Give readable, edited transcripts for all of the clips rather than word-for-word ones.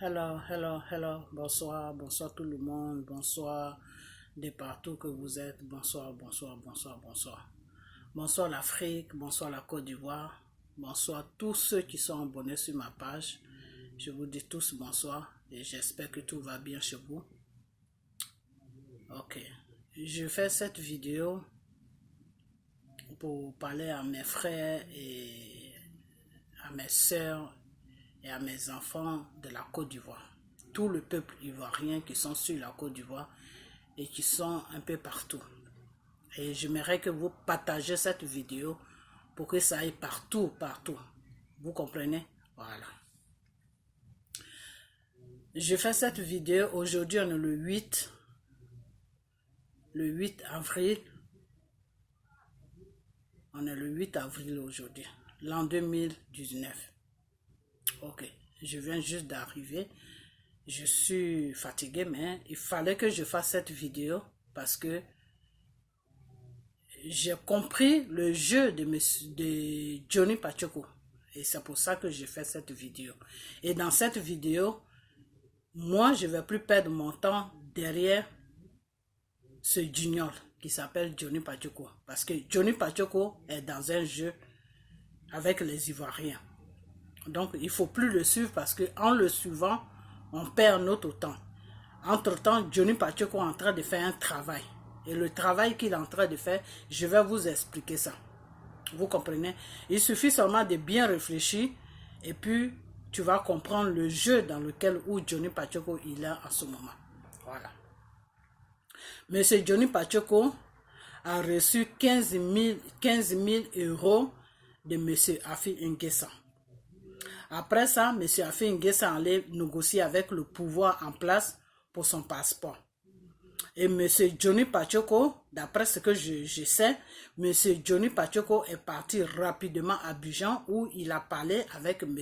Hello. Bonsoir tout le monde. Bonsoir de partout que vous êtes. Bonsoir. Bonsoir l'Afrique, bonsoir la Côte d'Ivoire. Bonsoir tous ceux qui sont abonnés sur ma page. Je vous dis tous bonsoir et j'espère que tout va bien chez vous. Ok. Je fais cette vidéo pour parler à mes frères et à mes sœurs et à mes enfants de la Côte d'Ivoire. Tout le peuple ivoirien qui sont sur la Côte d'Ivoire et qui sont un peu partout. Et j'aimerais que vous partagez cette vidéo pour que ça aille partout. Vous comprenez? Voilà. Je fais cette vidéo aujourd'hui, on est le 8 avril. On est le 8 avril aujourd'hui, l'an 2019. Ok, je viens juste d'arriver. Je suis fatigué, mais il fallait que je fasse cette vidéo parce que j'ai compris le jeu de Johnny Pacheco. Et c'est pour ça que j'ai fait cette vidéo. Et dans cette vidéo, moi, je ne vais plus perdre mon temps derrière ce junior qui s'appelle Johnny Pacheco. Parce que Johnny Pacheco est dans un jeu avec les Ivoiriens. Donc, il ne faut plus le suivre parce qu'en le suivant, on perd notre temps. Entre-temps, Johnny Pacheco est en train de faire un travail. Et le travail qu'il est en train de faire, je vais vous expliquer ça. Vous comprenez? Il suffit seulement de bien réfléchir et puis tu vas comprendre le jeu dans lequel Johnny Pacheco il est en ce moment. Voilà. Monsieur Johnny Pacheco a reçu 15 000 euros de monsieur Afi N'Guessan. Après ça, M. Afi N'Guessan allait négocier avec le pouvoir en place pour son passeport. Et M. Johnny Pacheco, d'après ce que je sais, M. Johnny Pacheco est parti rapidement à Abidjan où il a parlé avec M.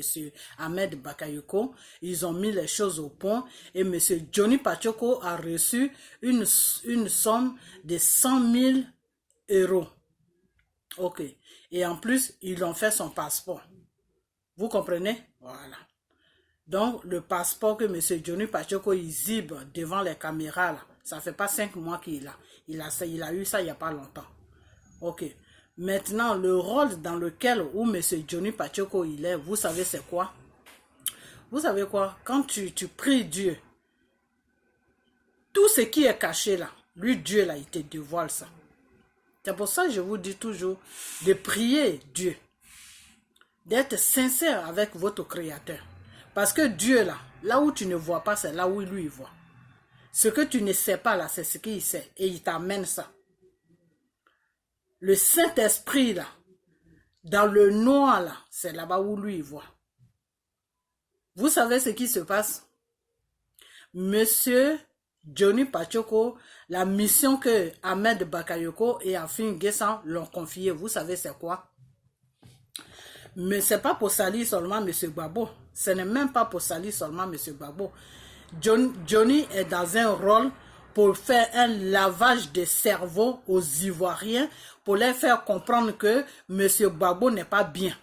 Ahmed Bakayoko. Ils ont mis les choses au point et M. Johnny Pacheco a reçu une somme de 100 000 euros. Ok. Et en plus, ils ont fait son passeport. Vous comprenez? Voilà. Donc, le passeport que M. Johnny Pacheco exhibe devant les caméras, là, ça ne fait pas 5 mois qu'il a. Il a eu ça il n'y a pas longtemps. Ok. Maintenant, le rôle dans lequel M. Johnny Pacheco il est, vous savez c'est quoi? Vous savez quoi? Quand tu pries Dieu, tout ce qui est caché là, lui Dieu là, il te dévoile ça. C'est pour ça que je vous dis toujours de prier Dieu. D'être sincère avec votre Créateur. Parce que Dieu, là où tu ne vois pas, c'est là où lui voit. Ce que tu ne sais pas, là, c'est ce qu'il sait. Et il t'amène ça. Le Saint-Esprit, là, dans le noir, là, c'est là-bas où lui voit. Vous savez ce qui se passe? Monsieur Johnny Pacheco, la mission que Ahmed Bakayoko et Afi N'Guessan l'ont confiée, vous savez c'est quoi? Mais ce n'est pas pour salir seulement M. Gbagbo. Ce n'est même pas pour salir seulement M. Gbagbo. Johnny est dans un rôle pour faire un lavage de cerveau aux Ivoiriens, pour les faire comprendre que M. Gbagbo n'est pas bien.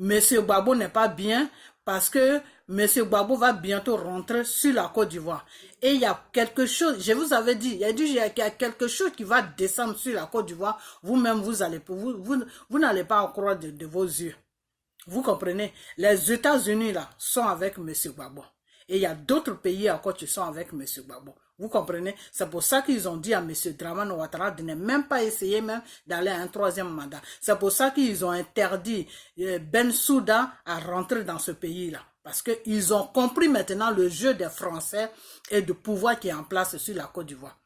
M. Gbagbo n'est pas bien parce que M. Gbagbo va bientôt rentrer sur la Côte d'Ivoire. Et il y a quelque chose, je vous avais dit, il y a quelque chose qui va descendre sur la Côte d'Ivoire. Vous-même, vous n'allez pas en croire de vos yeux. Vous comprenez? Les États-Unis là sont avec M. Gbagbo. Et il y a d'autres pays encore qui sont avec M. Gbagbo. Vous comprenez? C'est pour ça qu'ils ont dit à M. Dramane Ouattara de ne même pas essayer même d'aller à un 3e mandat. C'est pour ça qu'ils ont interdit Bensouda à rentrer dans ce pays-là. Parce qu'ils ont compris maintenant le jeu des Français et du pouvoir qui est en place sur la Côte d'Ivoire.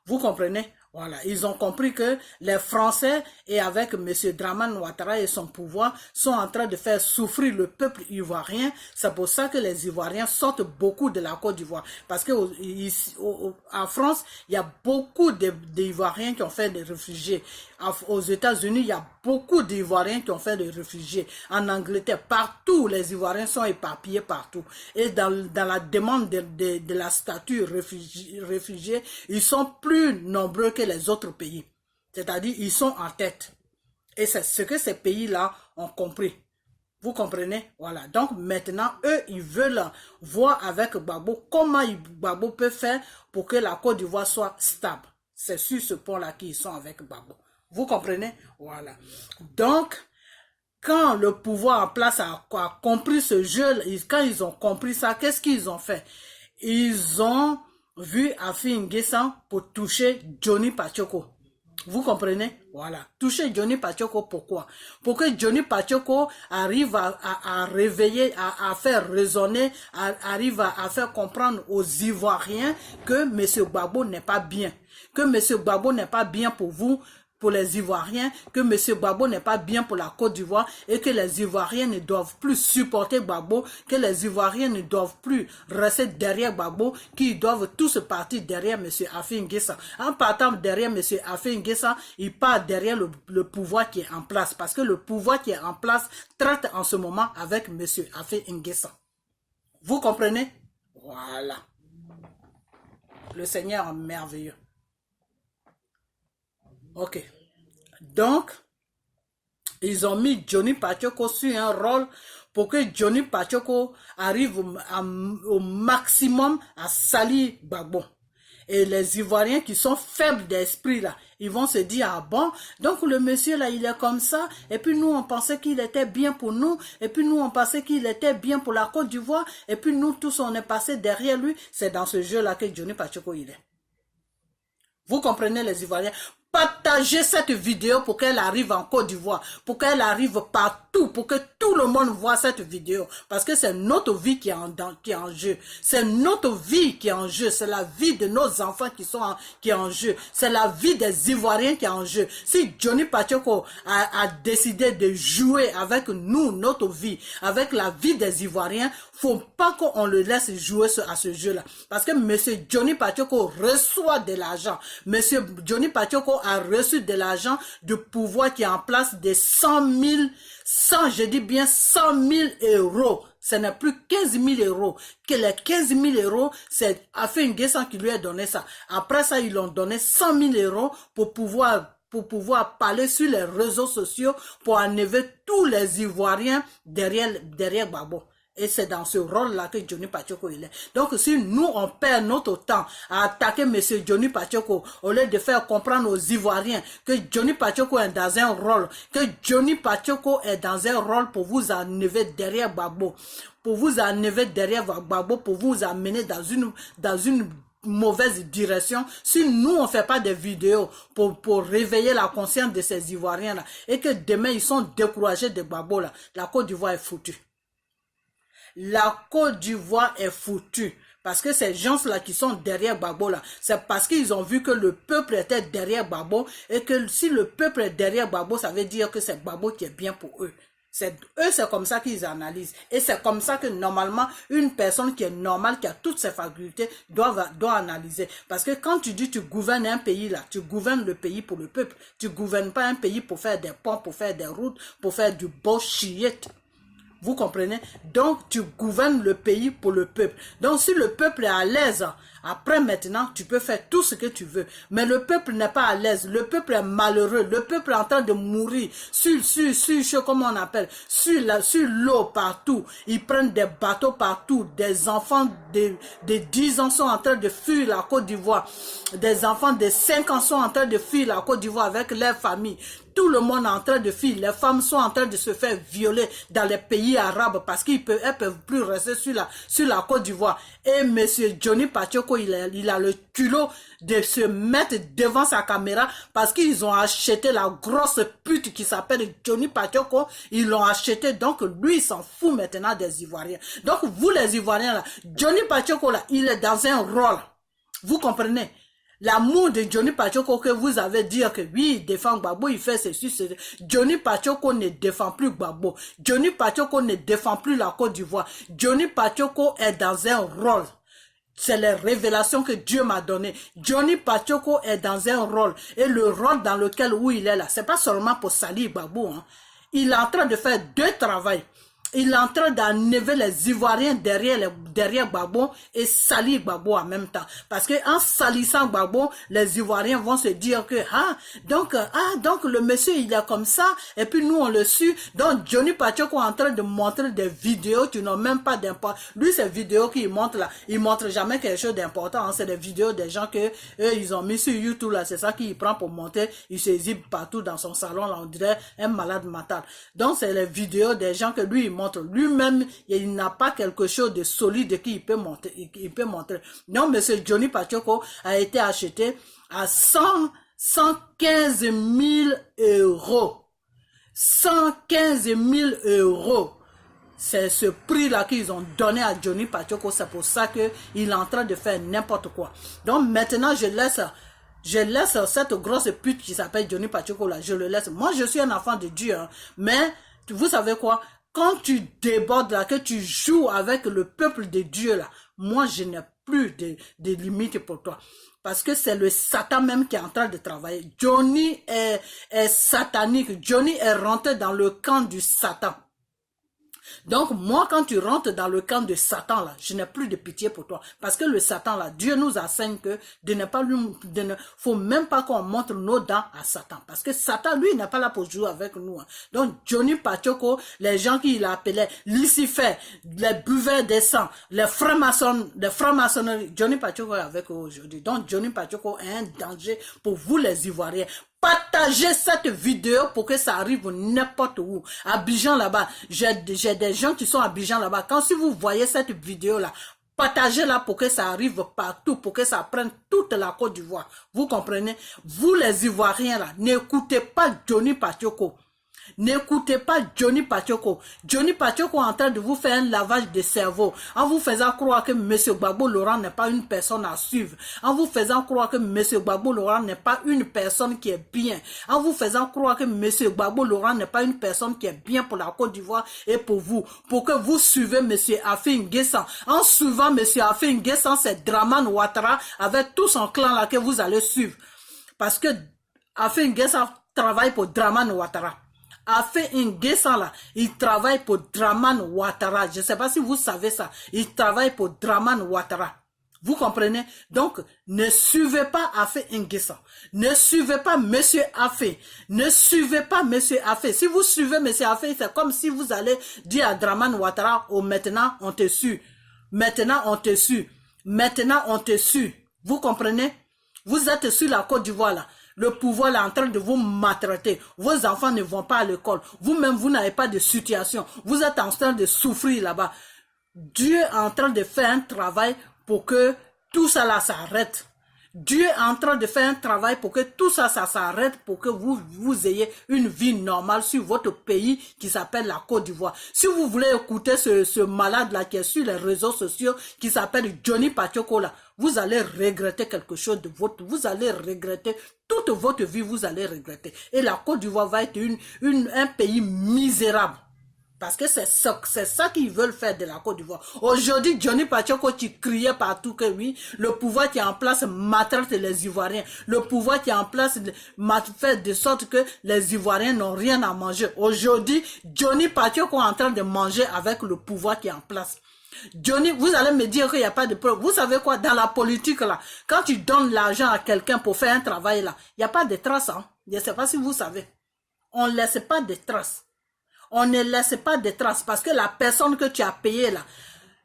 Vous comprenez? Voilà, ils ont compris que les Français et avec M. Dramane Ouattara et son pouvoir sont en train de faire souffrir le peuple ivoirien. C'est pour ça que les Ivoiriens sortent beaucoup de la Côte d'Ivoire. Parce qu'en France, il y a beaucoup d'Ivoiriens qui ont fait des réfugiés. Aux États-Unis, il y a beaucoup d'Ivoiriens qui ont fait des réfugiés. En Angleterre, partout, les Ivoiriens sont éparpillés partout. Et dans la demande de la statue réfugiés, ils sont plus nombreux que les autres pays. C'est-à-dire, ils sont en tête. Et c'est ce que ces pays-là ont compris. Vous comprenez? Voilà. Donc maintenant, eux, ils veulent voir avec Gbagbo comment Gbagbo peut faire pour que la Côte d'Ivoire soit stable. C'est sur ce point-là qu'ils sont avec Gbagbo. Vous comprenez? Voilà. Donc, quand le pouvoir en place a compris ce jeu, quand ils ont compris ça, qu'est-ce qu'ils ont fait? Ils ont vu Afi N'Guessan pour toucher Johnny Pachoko. Vous comprenez? Voilà. Toucher Johnny Pachoko, pourquoi? Pour que Johnny Pachoko arrive à réveiller, à faire raisonner, arrive à faire comprendre aux Ivoiriens que M. Gbagbo n'est pas bien. Que M. Gbagbo n'est pas bien pour vous, pour les Ivoiriens, que M. Gbagbo n'est pas bien pour la Côte d'Ivoire et que les Ivoiriens ne doivent plus supporter Gbagbo, que les Ivoiriens ne doivent plus rester derrière Gbagbo, qu'ils doivent tous partir derrière M. Afi N'Guessan. En partant derrière M. Afi N'Guessan, il part derrière le pouvoir qui est en place, parce que le pouvoir qui est en place traite en ce moment avec M. Afi N'Guessan. Vous comprenez? Voilà. Le Seigneur est merveilleux. Ok. Donc, ils ont mis Johnny Pachoko sur un rôle pour que Johnny Pachoko arrive au maximum à salir Gbagbo. Et les Ivoiriens qui sont faibles d'esprit là, ils vont se dire, ah bon, donc le monsieur là, il est comme ça, et puis nous on pensait qu'il était bien pour nous, et puis nous on pensait qu'il était bien pour la Côte d'Ivoire, et puis nous tous on est passé derrière lui. C'est dans ce jeu là que Johnny Pachoko il est. Vous comprenez les Ivoiriens? Partagez cette vidéo pour qu'elle arrive en Côte d'Ivoire, pour qu'elle arrive partout, pour que tout le monde voit cette vidéo. Parce que c'est notre vie qui est en jeu. C'est notre vie qui est en jeu. C'est la vie de nos enfants qui est en jeu. C'est la vie des Ivoiriens qui est en jeu. Si Johnny Pachoko a décidé de jouer avec nous, notre vie, avec la vie des Ivoiriens, faut pas qu'on le laisse jouer à ce jeu-là. Parce que M. Johnny Pachoko reçoit de l'argent. M. Johnny Pachoko a reçu de l'argent du pouvoir qui est en place de 100 000, je dis bien 100 000 euros. Ce n'est plus 15 000 euros. Que les 15 000 euros, c'est Afi N'Guessan qui lui a donné ça. Après ça, ils l'ont donné 100 000 euros pour pouvoir parler sur les réseaux sociaux, pour enlever tous les Ivoiriens derrière Gbagbo. Et c'est dans ce rôle-là que Johnny Pachoko il est. Donc si nous, on perd notre temps à attaquer M. Johnny Pachoko, au lieu de faire comprendre aux Ivoiriens que Johnny Pachoko est dans un rôle, que Johnny Pachoko est dans un rôle pour vous enlever derrière Gbagbo, pour vous enlever derrière Gbagbo, pour vous amener dans une mauvaise direction. Si nous on fait pas des vidéos pour réveiller la conscience de ces Ivoiriens là, et que demain ils sont découragés de Gbagbo là, la Côte d'Ivoire est foutue. La Côte d'Ivoire est foutue. Parce que ces gens-là qui sont derrière Gbagbo là, c'est parce qu'ils ont vu que le peuple était derrière Gbagbo, et que si le peuple est derrière Gbagbo, ça veut dire que c'est Gbagbo qui est bien pour eux. C'est comme ça qu'ils analysent. Et c'est comme ça que normalement, une personne qui est normale, qui a toutes ses facultés, doit analyser. Parce que quand tu dis tu gouvernes un pays là, tu gouvernes le pays pour le peuple. Tu gouvernes pas un pays pour faire des ponts, pour faire des routes, pour faire du bullshit. Vous comprenez? Donc, tu gouvernes le pays pour le peuple. Donc, si le peuple est à l'aise, après maintenant, tu peux faire tout ce que tu veux. Mais le peuple n'est pas à l'aise. Le peuple est malheureux. Le peuple est en train de mourir. Comment on appelle? Sur l'eau partout. Ils prennent des bateaux partout. Des enfants de 10 ans sont en train de fuir la Côte d'Ivoire. Des enfants de 5 ans sont en train de fuir la Côte d'Ivoire avec leur famille. Tout le monde est en train de fuir. Les femmes sont en train de se faire violer dans les pays arabes parce qu'elles ne peuvent plus rester sur la Côte d'Ivoire. Et M. Johnny Pachoko, il a le culot de se mettre devant sa caméra parce qu'ils ont acheté la grosse pute qui s'appelle Johnny Pachoko. Ils l'ont acheté, donc lui, il s'en fout maintenant des Ivoiriens. Donc vous les Ivoiriens, là, Johnny Pachoko, là, il est dans un rôle. Vous comprenez? L'amour de Johnny Pachoko que vous avez dit que oui, il défend Gbagbo, il fait ceci, ceci. Johnny Pachoko ne défend plus Gbagbo. Johnny Pachoko ne défend plus la Côte d'Ivoire. Johnny Pachoko est dans un rôle. C'est les révélations que Dieu m'a données. Johnny Pachoko est dans un rôle. Et le rôle dans lequel où il est là, c'est pas seulement pour salir Gbagbo. Hein. Il est en train de faire deux travaux. Il est en train d'enlever les Ivoiriens derrière derrière Gbagbo et salir Gbagbo en même temps. Parce que en salissant Gbagbo, les Ivoiriens vont se dire que donc le monsieur il est comme ça et puis nous on le suit. Donc Johnny Pachoko est en train de montrer des vidéos qui n'ont même pas d'importance. Lui ces vidéos qu'il montre là, il montre jamais quelque chose d'important. Hein. C'est des vidéos des gens que eux, ils ont mis sur YouTube là. C'est ça qu'il prend pour monter. Il se exhibe partout dans son salon là. On dirait un malade mental. Donc c'est les vidéos des gens que lui il montre. Lui-même il n'a pas quelque chose de solide qu'il peut montrer. Il peut montrer. Donc monsieur Johnny Pachoko a été acheté à 115 000 euros. 115 000 euros. C'est ce prix-là qu'ils ont donné à Johnny Pachoko. C'est pour ça qu'il est en train de faire n'importe quoi. Donc maintenant, je laisse cette grosse pute qui s'appelle Johnny Pachoko là. Je le laisse. Moi, je suis un enfant de Dieu. Hein, mais, vous savez quoi? Quand tu débordes là, que tu joues avec le peuple de Dieu là, moi, je n'ai plus de limites pour toi. Parce que c'est le Satan même qui est en train de travailler. Johnny est satanique. Johnny est rentré dans le camp du Satan. Donc, moi, quand tu rentres dans le camp de Satan, là, je n'ai plus de pitié pour toi. Parce que le Satan, là, Dieu nous enseigne que faut même pas qu'on montre nos dents à Satan. Parce que Satan, lui, n'est pas là pour jouer avec nous. Hein. Donc, Johnny Pachoko, les gens qui l'appelaient Lucifer, les buveurs des sangs, les francs-maçonneries, Johnny Pachoko est avec eux aujourd'hui. Donc, Johnny Pachoko est un danger pour vous, les Ivoiriens. Partagez cette vidéo pour que ça arrive n'importe où. À Abidjan là-bas, j'ai des gens qui sont à Abidjan là-bas. Quand si vous voyez cette vidéo-là, partagez-la pour que ça arrive partout, pour que ça prenne toute la Côte d'Ivoire. Vous comprenez? Vous les Ivoiriens là, n'écoutez pas Johnny Pachoko. N'écoutez pas Johnny Pachoko. Johnny Pachoko est en train de vous faire un lavage de cerveau. En vous faisant croire que M. Gbagbo Laurent n'est pas une personne à suivre. En vous faisant croire que M. Gbagbo Laurent n'est pas une personne qui est bien. En vous faisant croire que M. Gbagbo Laurent n'est pas une personne qui est bien pour la Côte d'Ivoire et pour vous. Pour que vous suivez M. Affi N'Guessan. En suivant M. Affi N'Guessan, c'est Dramane Ouattara avec tout son clan là que vous allez suivre. Parce que Affi N'Guessan travaille pour Dramane Ouattara. Affi N'Guessan là, il travaille pour Dramane Ouattara. Je ne sais pas si vous savez ça. Il travaille pour Dramane Ouattara. Vous comprenez? Donc, ne suivez pas Affi N'Guessan. Ne suivez pas Monsieur Affi. Ne suivez pas Monsieur Affi. Si vous suivez Monsieur Affi, c'est comme si vous allez dire à Dramane Ouattara, oh maintenant on te suit. Maintenant on te suit. Maintenant on te suit. Vous comprenez? Vous êtes sur la Côte d'Ivoire là. Le pouvoir est en train de vous maltraiter. Vos enfants ne vont pas à l'école. Vous-même, vous n'avez pas de situation. Vous êtes en train de souffrir là-bas. Dieu est en train de faire un travail pour que tout ça là s'arrête. Dieu est en train de faire un travail pour que tout ça s'arrête, pour que vous ayez une vie normale sur votre pays qui s'appelle la Côte d'Ivoire. Si vous voulez écouter ce malade-là qui est sur les réseaux sociaux, qui s'appelle Johnny Pachoko là, vous allez regretter quelque chose de votre, vous allez regretter toute votre vie, vous allez regretter. Et la Côte d'Ivoire va être un pays misérable. Parce que c'est ça qu'ils veulent faire de la Côte d'Ivoire. Aujourd'hui, Johnny Pachoko qui criait partout que oui, le pouvoir qui est en place maltraite les Ivoiriens. Le pouvoir qui est en place fait de sorte que les Ivoiriens n'ont rien à manger. Aujourd'hui, Johnny Pachoko est en train de manger avec le pouvoir qui est en place. Johnny, vous allez me dire qu'il n'y a pas de preuve. Vous savez quoi, dans la politique là, quand tu donnes l'argent à quelqu'un pour faire un travail là, il n'y a pas de traces. Hein? Je ne sais pas si vous savez. On ne laisse pas de traces. On ne laisse pas de traces parce que la personne que tu as payée là,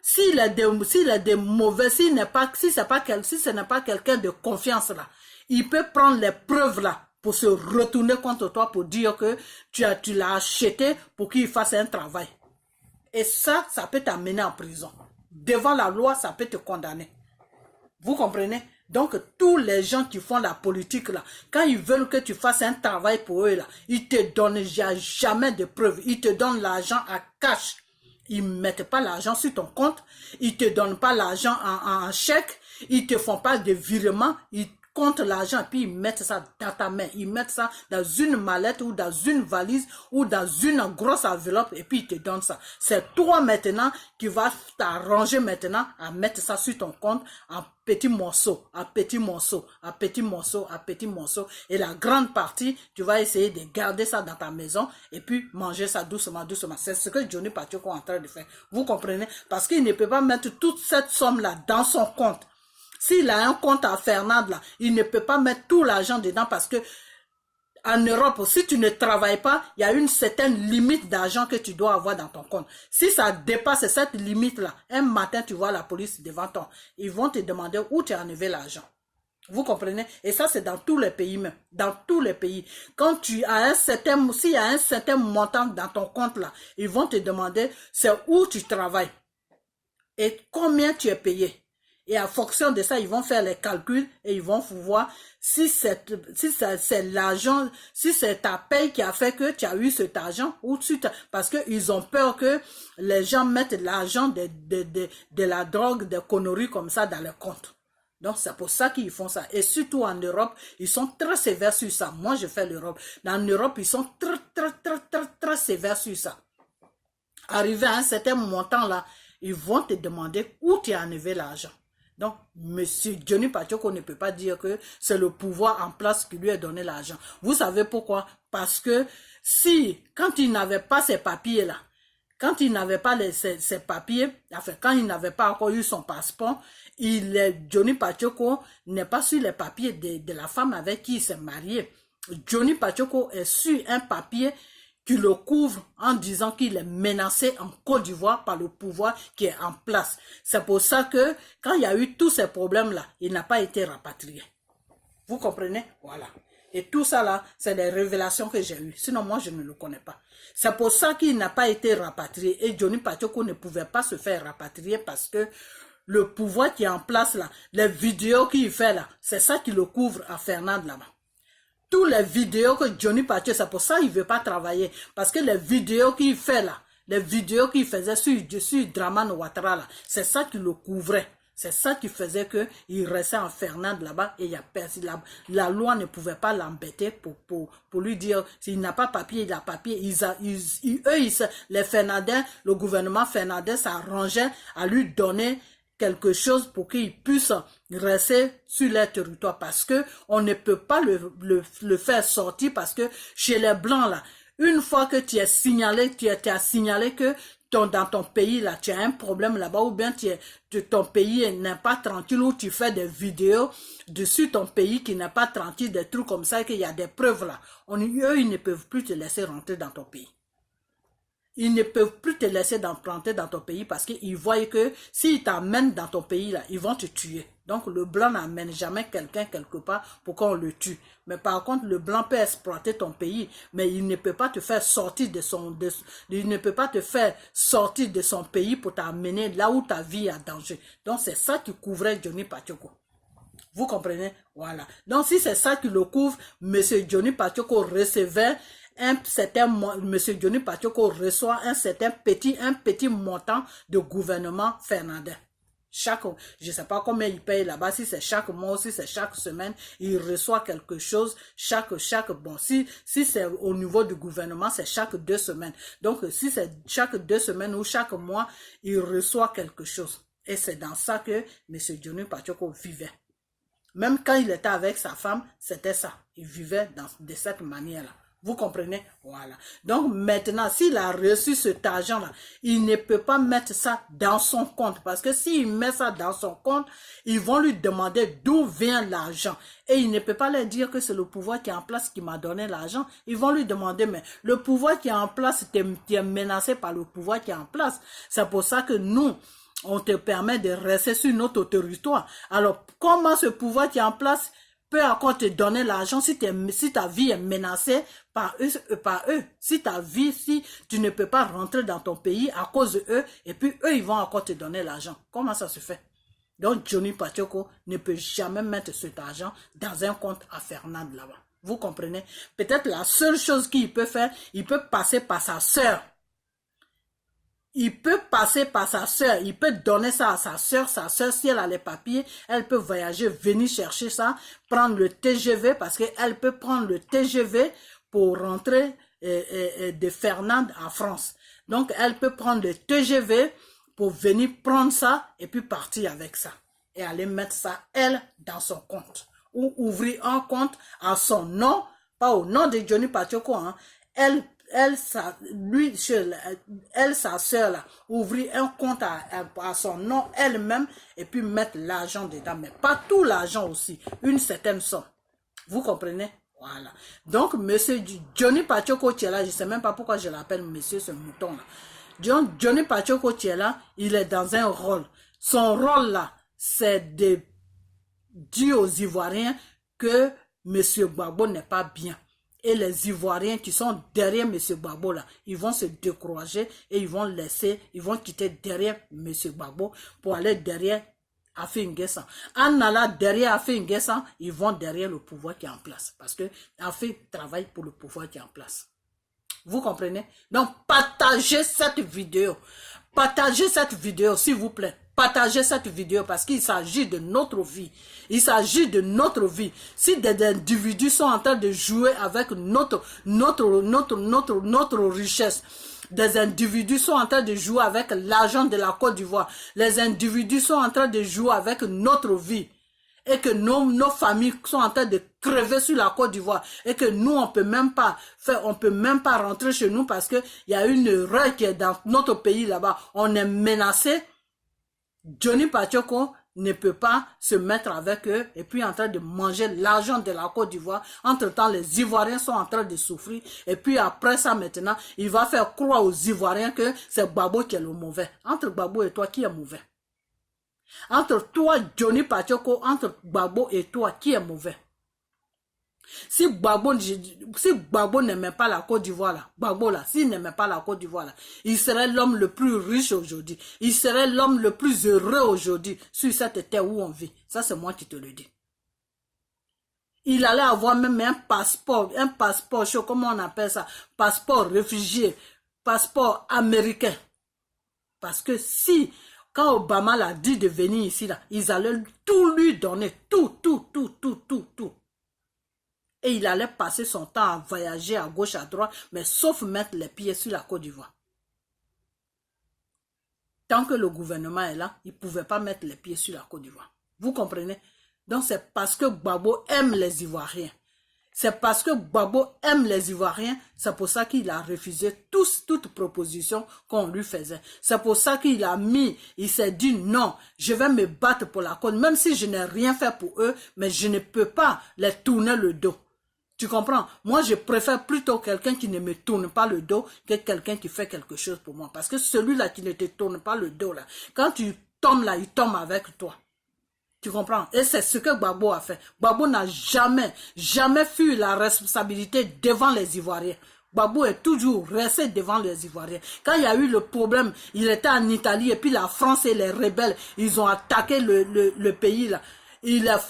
s'il est de mauvais, si ce n'est pas quelqu'un de confiance là, il peut prendre les preuves là pour se retourner contre toi pour dire que tu l'as acheté pour qu'il fasse un travail. Et ça peut t'amener en prison. Devant la loi, ça peut te condamner. Vous comprenez? Donc, tous les gens qui font la politique, là, quand ils veulent que tu fasses un travail pour eux, là, ils te donnent jamais de preuves. Ils te donnent l'argent à cash. Ils ne mettent pas l'argent sur ton compte. Ils ne te donnent pas l'argent en chèque. Ils ne te font pas de virement. comptent l'argent et puis ils mettent ça dans ta main. Ils mettent ça dans une mallette ou dans une valise ou dans une grosse enveloppe et puis ils te donnent ça. C'est toi maintenant qui vas t'arranger maintenant à mettre ça sur ton compte en petits morceaux, à petits morceaux, à petits morceaux, à petits morceaux. Et la grande partie, tu vas essayer de garder ça dans ta maison et puis manger ça doucement, doucement. C'est ce que Johnny Pacheco est en train de faire. Vous comprenez? Parce qu'il ne peut pas mettre toute cette somme-là dans son compte. S'il a un compte à Fernande là, il ne peut pas mettre tout l'argent dedans parce que en Europe, si tu ne travailles pas, il y a une certaine limite d'argent que tu dois avoir dans ton compte. Si ça dépasse cette limite-là, un matin, tu vois la police devant toi. Ils vont te demander où tu as enlevé l'argent. Vous comprenez? Et ça, c'est dans tous les pays même. Dans tous les pays. Quand tu as un certain, s'il y a un certain montant dans ton compte là, ils vont te demander c'est où tu travailles et combien tu es payé. Et en fonction de ça, ils vont faire les calculs et ils vont voir si c'est l'argent, si c'est ta paye qui a fait que tu as eu cet argent ou parce qu'ils ont peur que les gens mettent l'argent de la drogue, des conneries comme ça dans leur compte. Donc, c'est pour ça qu'ils font ça. Et surtout en Europe, ils sont très sévères sur ça. Moi, je fais l'Europe. En Europe, ils sont très sévères sur ça. Arrivé à un certain montant là, ils vont te demander où tu as enlevé l'argent. Donc, monsieur Johnny Pacheco ne peut pas dire que c'est le pouvoir en place qui lui a donné l'argent. Vous savez pourquoi? Parce que quand il n'avait pas ces papiers-là, quand il n'avait pas ces papiers, enfin, quand il n'avait pas encore eu son passeport, Johnny Pacheco n'est pas sur les papiers de la femme avec qui il s'est marié. Johnny Pacheco est sur un papier qui le couvre en disant qu'il est menacé en Côte d'Ivoire par le pouvoir qui est en place. C'est pour ça que quand il y a eu tous ces problèmes-là, il n'a pas été rapatrié. Vous comprenez? Voilà. Et tout ça là, c'est des révélations que j'ai eues. Sinon, moi, je ne le connais pas. C'est pour ça qu'il n'a pas été rapatrié. Et Johnny Pacheco ne pouvait pas se faire rapatrier parce que le pouvoir qui est en place là, les vidéos qu'il fait là, c'est ça qui le couvre à Fernande là-bas. Toutes les vidéos que Johnny Pacheco, c'est pour ça qu'il ne veut pas travailler. Parce que les vidéos qu'il fait là, les vidéos qu'il faisait sur Dramane Ouattara là, c'est ça qui le couvrait. C'est ça qui faisait qu'il restait en Fernande là-bas et il y a personne. La loi ne pouvait pas l'embêter pour lui dire s'il n'a pas papier, il a papier. Les Fernandais, le gouvernement fernandais s'arrangeait à lui donner quelque chose pour qu'il puisse rester sur leur territoire parce que on ne peut pas le faire sortir parce que chez les Blancs là, une fois que tu es signalé, tu as signalé que dans ton pays là, tu as un problème là-bas ou bien ton pays n'est pas tranquille ou tu fais des vidéos dessus ton pays qui n'est pas tranquille, des trucs comme ça et qu'il y a des preuves là, eux ils ne peuvent plus te laisser rentrer dans ton pays. Ils ne peuvent plus te laisser rentrer dans ton pays parce qu'ils voient que s'ils t'amènent dans ton pays, là, ils vont te tuer. Donc, le blanc n'amène jamais quelqu'un quelque part pour qu'on le tue. Mais par contre, le blanc peut exploiter ton pays, mais il ne peut pas te faire sortir il ne peut pas te faire sortir de son pays pour t'amener là où ta vie est en danger. Donc, c'est ça qui couvrait Johnny Pacheco. Vous comprenez? Voilà. Donc, si c'est ça qui le couvre, monsieur Johnny Pacheco recevait monsieur Johnny Pacheco reçoit un petit montant de gouvernement fernandais. Je ne sais pas combien il paye là-bas, si c'est chaque mois, si c'est chaque semaine, il reçoit quelque chose, bon, si c'est au niveau du gouvernement, c'est chaque 2 semaines. Donc, si c'est chaque 2 semaines ou chaque mois, il reçoit quelque chose. Et c'est dans ça que monsieur Johnny Pacheco vivait. Même quand il était avec sa femme, c'était ça. Il vivait de cette manière-là. Vous comprenez? Voilà. Donc maintenant, s'il a reçu cet argent-là, il ne peut pas mettre ça dans son compte. Parce que s'il met ça dans son compte, ils vont lui demander d'où vient l'argent. Et il ne peut pas leur dire que c'est le pouvoir qui est en place qui m'a donné l'argent. Ils vont lui demander, mais le pouvoir qui est en place, tu es menacé par le pouvoir qui est en place. C'est pour ça que nous, on te permet de rester sur notre territoire. Alors, comment ce pouvoir qui est en place peut encore te donner l'argent si ta vie est menacée par eux. Si tu ne peux pas rentrer dans ton pays à cause de eux, et puis eux, ils vont encore te donner l'argent. Comment ça se fait? Donc, Johnny Pacheco ne peut jamais mettre cet argent dans un compte à Fernande là-bas. Vous comprenez? Peut-être la seule chose qu'il peut faire, il peut passer par sa sœur. il peut passer par sa soeur, il peut donner ça à sa soeur si elle a les papiers, elle peut voyager, venir chercher ça, prendre le TGV, parce qu'elle peut prendre le TGV pour rentrer de Fernande à France. Donc, elle peut prendre le TGV pour venir prendre ça et puis partir avec ça. Et aller mettre ça, elle, dans son compte. Ou ouvrir un compte à son nom, pas au nom de Johnny Pachoko, hein. Sa soeur, là, ouvrir un compte à son nom elle-même et puis mettre l'argent dedans. Mais pas tout l'argent aussi, une certaine somme. Vous comprenez? Voilà. Donc, monsieur Johnny Pachoko Tiela, je ne sais même pas pourquoi je l'appelle monsieur ce mouton-là. Johnny Pachoko Tiela, il est dans un rôle. Son rôle là, c'est de dire aux Ivoiriens que monsieur Gbagbo n'est pas bien. Et les Ivoiriens qui sont derrière M. Gbagbo là, ils vont se décourager et ils vont quitter derrière M. Gbagbo pour aller derrière Affi N'Guessan. En allant derrière Affi N'Guessan, ils vont derrière le pouvoir qui est en place. Parce que Affi travaille pour le pouvoir qui est en place. Vous comprenez? Donc, partagez cette vidéo. Partagez cette vidéo, s'il vous plaît. Partagez cette vidéo parce qu'il s'agit de notre vie. Il s'agit de notre vie. Si des individus sont en train de jouer avec notre richesse, des individus sont en train de jouer avec l'argent de la Côte d'Ivoire, les individus sont en train de jouer avec notre vie, et que nos familles sont en train de crever sur la Côte d'Ivoire, et que nous, on peut même pas rentrer chez nous parce que il y a une erreur qui est dans notre pays là-bas. On est menacé. Johnny Pachoko ne peut pas se mettre avec eux et puis en train de manger l'argent de la Côte d'Ivoire. Entre-temps, les Ivoiriens sont en train de souffrir. Et puis après ça, maintenant, il va faire croire aux Ivoiriens que c'est Gbagbo qui est le mauvais. Entre Gbagbo et toi, qui est mauvais? Entre toi, Johnny Pachoko, entre Gbagbo et toi, qui est mauvais? Si Gbagbo n'aimait pas la Côte d'Ivoire là, Gbagbo là, s'il n'aimait pas la Côte d'Ivoire là, il serait l'homme le plus riche aujourd'hui. Il serait l'homme le plus heureux aujourd'hui sur cette terre où on vit. Ça, c'est moi qui te le dis. Il allait avoir même un passeport, comment on appelle ça? Passeport réfugié, passeport américain. Parce que quand Obama l'a dit de venir ici là, ils allaient tout lui donner, tout. Et il allait passer son temps à voyager à gauche, à droite, mais sauf mettre les pieds sur la Côte d'Ivoire. Tant que le gouvernement est là, il ne pouvait pas mettre les pieds sur la Côte d'Ivoire. Vous comprenez? Donc c'est parce que Gbagbo aime les Ivoiriens. C'est parce que Gbagbo aime les Ivoiriens, c'est pour ça qu'il a refusé toute proposition qu'on lui faisait. C'est pour ça qu'il s'est dit non, je vais me battre pour la Côte, même si je n'ai rien fait pour eux, mais je ne peux pas les tourner le dos. Tu comprends? Moi, je préfère plutôt quelqu'un qui ne me tourne pas le dos que quelqu'un qui fait quelque chose pour moi. Parce que celui-là qui ne te tourne pas le dos, là, quand tu tombes là, il tombe avec toi. Tu comprends? Et c'est ce que Gbagbo a fait. Gbagbo n'a jamais fui la responsabilité devant les Ivoiriens. Gbagbo est toujours resté devant les Ivoiriens. Quand il y a eu le problème, il était en Italie et puis la France et les rebelles, ils ont attaqué le pays là.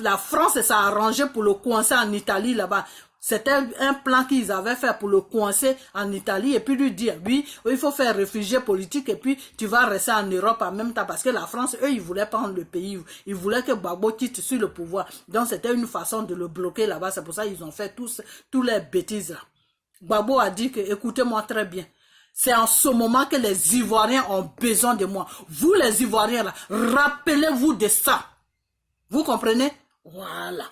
La France s'est arrangée pour le coincer en Italie là-bas. C'était un plan qu'ils avaient fait pour le coincer en Italie et puis lui dire, oui, il faut faire réfugié politique et puis tu vas rester en Europe en même temps parce que la France, eux, ils voulaient prendre le pays. Ils voulaient que Gbagbo quitte sur le pouvoir. Donc, c'était une façon de le bloquer là-bas. C'est pour ça qu'ils ont fait tous les bêtises là. Gbagbo a dit que, écoutez-moi très bien. C'est en ce moment que les Ivoiriens ont besoin de moi. Vous, les Ivoiriens là, rappelez-vous de ça. Vous comprenez? Voilà.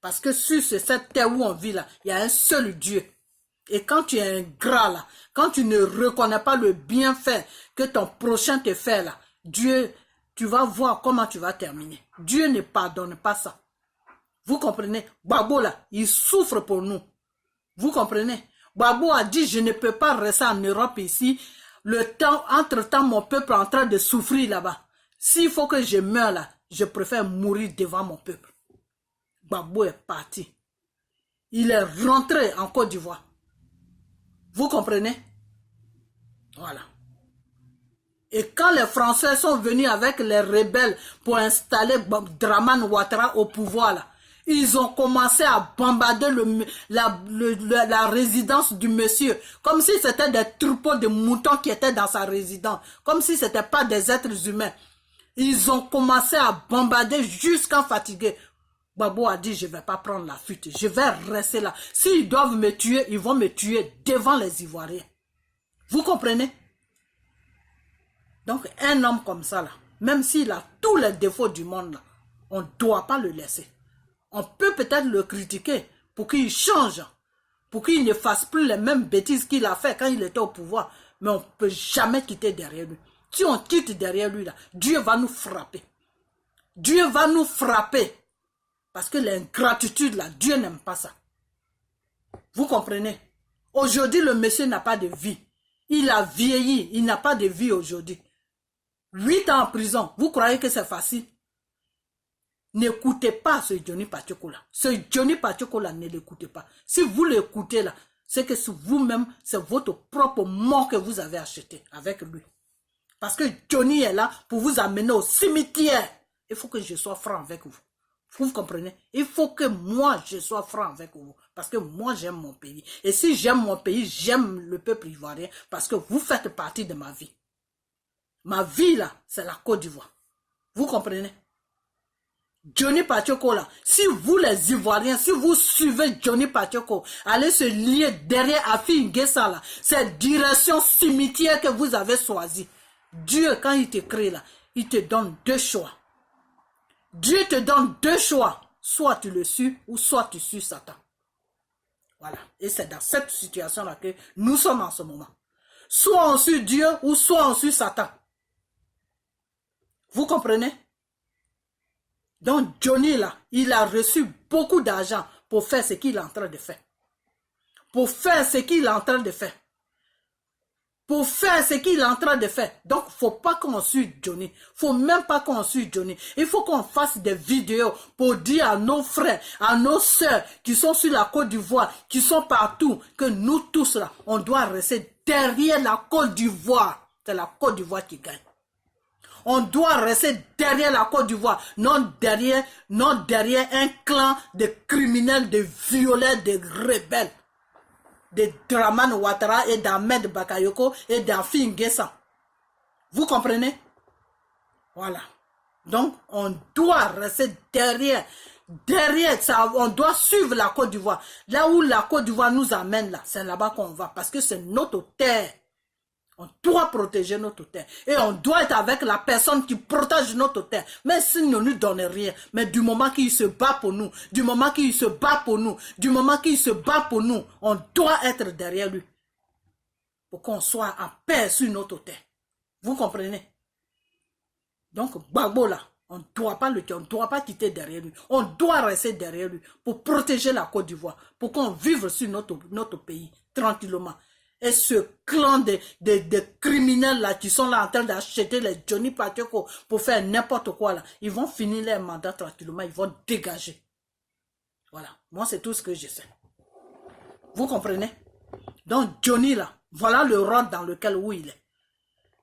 Parce que sur cette terre où on vit là, il y a un seul Dieu. Et quand tu es ingrat là, quand tu ne reconnais pas le bienfait que ton prochain te fait là, Dieu, tu vas voir comment tu vas terminer. Dieu ne pardonne pas ça. Vous comprenez? Gbagbo là, il souffre pour nous. Vous comprenez? Gbagbo a dit, je ne peux pas rester en Europe ici. Entre-temps, mon peuple est en train de souffrir là-bas. S'il faut que je meure là, je préfère mourir devant mon peuple. Gbagbo est parti. Il est rentré en Côte d'Ivoire. Vous comprenez? Voilà. Et quand les Français sont venus avec les rebelles pour installer Dramane Ouattara au pouvoir, là, Ils ont commencé à bombarder la résidence du monsieur, comme si c'était des troupeaux de moutons qui étaient dans sa résidence, comme si ce n'était pas des êtres humains. Ils ont commencé à bombarder jusqu'à fatiguer. Gbagbo a dit, je ne vais pas prendre la fuite, je vais rester là. S'ils doivent me tuer, ils vont me tuer devant les Ivoiriens. Vous comprenez? Donc, un homme comme ça, là, même s'il a tous les défauts du monde, là, on ne doit pas le laisser. On peut peut-être le critiquer pour qu'il change, pour qu'il ne fasse plus les mêmes bêtises qu'il a fait quand il était au pouvoir. Mais on ne peut jamais quitter derrière lui. Si on quitte derrière lui, là, Dieu va nous frapper. Dieu va nous frapper. Parce que l'ingratitude, là, Dieu n'aime pas ça. Vous comprenez? Aujourd'hui, le monsieur n'a pas de vie. Il a vieilli, il n'a pas de vie aujourd'hui. 8 ans en prison, vous croyez que c'est facile? N'écoutez pas ce Johnny Pacheco là. Ce Johnny Pacheco là, ne l'écoutez pas. Si vous l'écoutez là, c'est que vous-même, c'est votre propre mort que vous avez acheté avec lui. Parce que Johnny est là pour vous amener au cimetière. Il faut que je sois franc avec vous. Vous comprenez? Il faut que moi, je sois franc avec vous. Parce que moi, j'aime mon pays. Et si j'aime mon pays, j'aime le peuple ivoirien. Parce que vous faites partie de ma vie. Ma vie, là, c'est la Côte d'Ivoire. Vous comprenez? Johnny Pacheco, là, si vous, les Ivoiriens, si vous suivez Johnny Pacheco, allez se lier derrière Afi N'Guessa, là, cette direction cimetière que vous avez choisie. Dieu, quand il te crée, là, il te donne 2 choix. Dieu te donne 2 choix. Soit tu le suis ou soit tu suis Satan. Voilà. Et c'est dans cette situation-là que nous sommes en ce moment. Soit on suit Dieu ou soit on suit Satan. Vous comprenez? Donc Johnny, là, il a reçu beaucoup d'argent pour faire ce qu'il est en train de faire. Pour faire ce qu'il est en train de faire. Pour faire ce qu'il est en train de faire. Donc, il ne faut pas qu'on suive Johnny. Il ne faut même pas qu'on suive Johnny. Il faut qu'on fasse des vidéos pour dire à nos frères, à nos sœurs qui sont sur la Côte d'Ivoire, qui sont partout, que nous tous là, on doit rester derrière la Côte d'Ivoire. C'est la Côte d'Ivoire qui gagne. On doit rester derrière la Côte d'Ivoire, non derrière un clan de criminels, de violeurs, de rebelles. De Dramane Ouattara et d'Ahmed Bakayoko et d'Afi N'Guessa. Vous comprenez? Voilà. Donc, on doit rester derrière ça, on doit suivre la Côte d'Ivoire. Là où la Côte d'Ivoire nous amène, là, c'est là-bas qu'on va, parce que c'est notre terre. On doit protéger notre terre. Et on doit être avec la personne qui protège notre terre. Mais s'il ne nous donne rien, mais du moment qu'il se bat pour nous, du moment qu'il se bat pour nous, du moment qu'il se bat pour nous, on doit être derrière lui. Pour qu'on soit en paix sur notre terre. Vous comprenez? Donc, Gbagbo là, on ne doit pas le tuer, on ne doit pas quitter derrière lui. On doit rester derrière lui pour protéger la Côte d'Ivoire. Pour qu'on vive sur notre pays tranquillement. Et ce clan de criminels là qui sont là en train d'acheter les Johnny Pacheco pour faire n'importe quoi là, ils vont finir leur mandat tranquillement, ils vont dégager. Voilà, moi c'est tout ce que je sais. Vous comprenez? Donc Johnny là, voilà le rôle dans lequel où il est.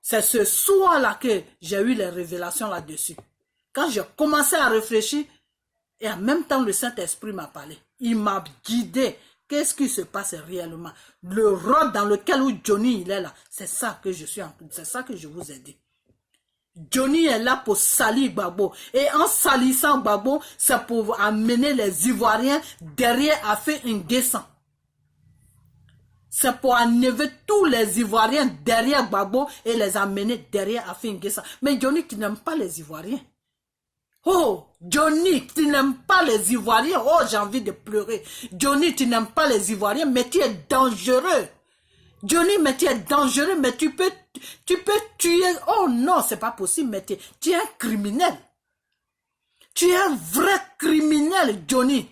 C'est ce soir là que j'ai eu les révélations là-dessus. Quand j'ai commencé à réfléchir, et en même temps le Saint-Esprit m'a parlé. Il m'a guidé. Qu'est-ce qui se passe réellement? Le rôle dans lequel où Johnny il est là, c'est ça que je suis en train, c'est ça que je vous ai dit. Johnny est là pour salir Gbagbo. Et en salissant Gbagbo, c'est pour amener les Ivoiriens derrière Afi N'Guessa. C'est pour enlever tous les Ivoiriens derrière Gbagbo et les amener derrière Afi N'Guessa. Mais Johnny, tu n'aimes pas les Ivoiriens. Oh, Johnny, tu n'aimes pas les Ivoiriens. Oh, j'ai envie de pleurer. Johnny, tu n'aimes pas les Ivoiriens, mais tu es dangereux. Johnny, mais tu es dangereux, mais tu peux tuer. Oh non, c'est pas possible, mais tu es un criminel. Tu es un vrai criminel, Johnny.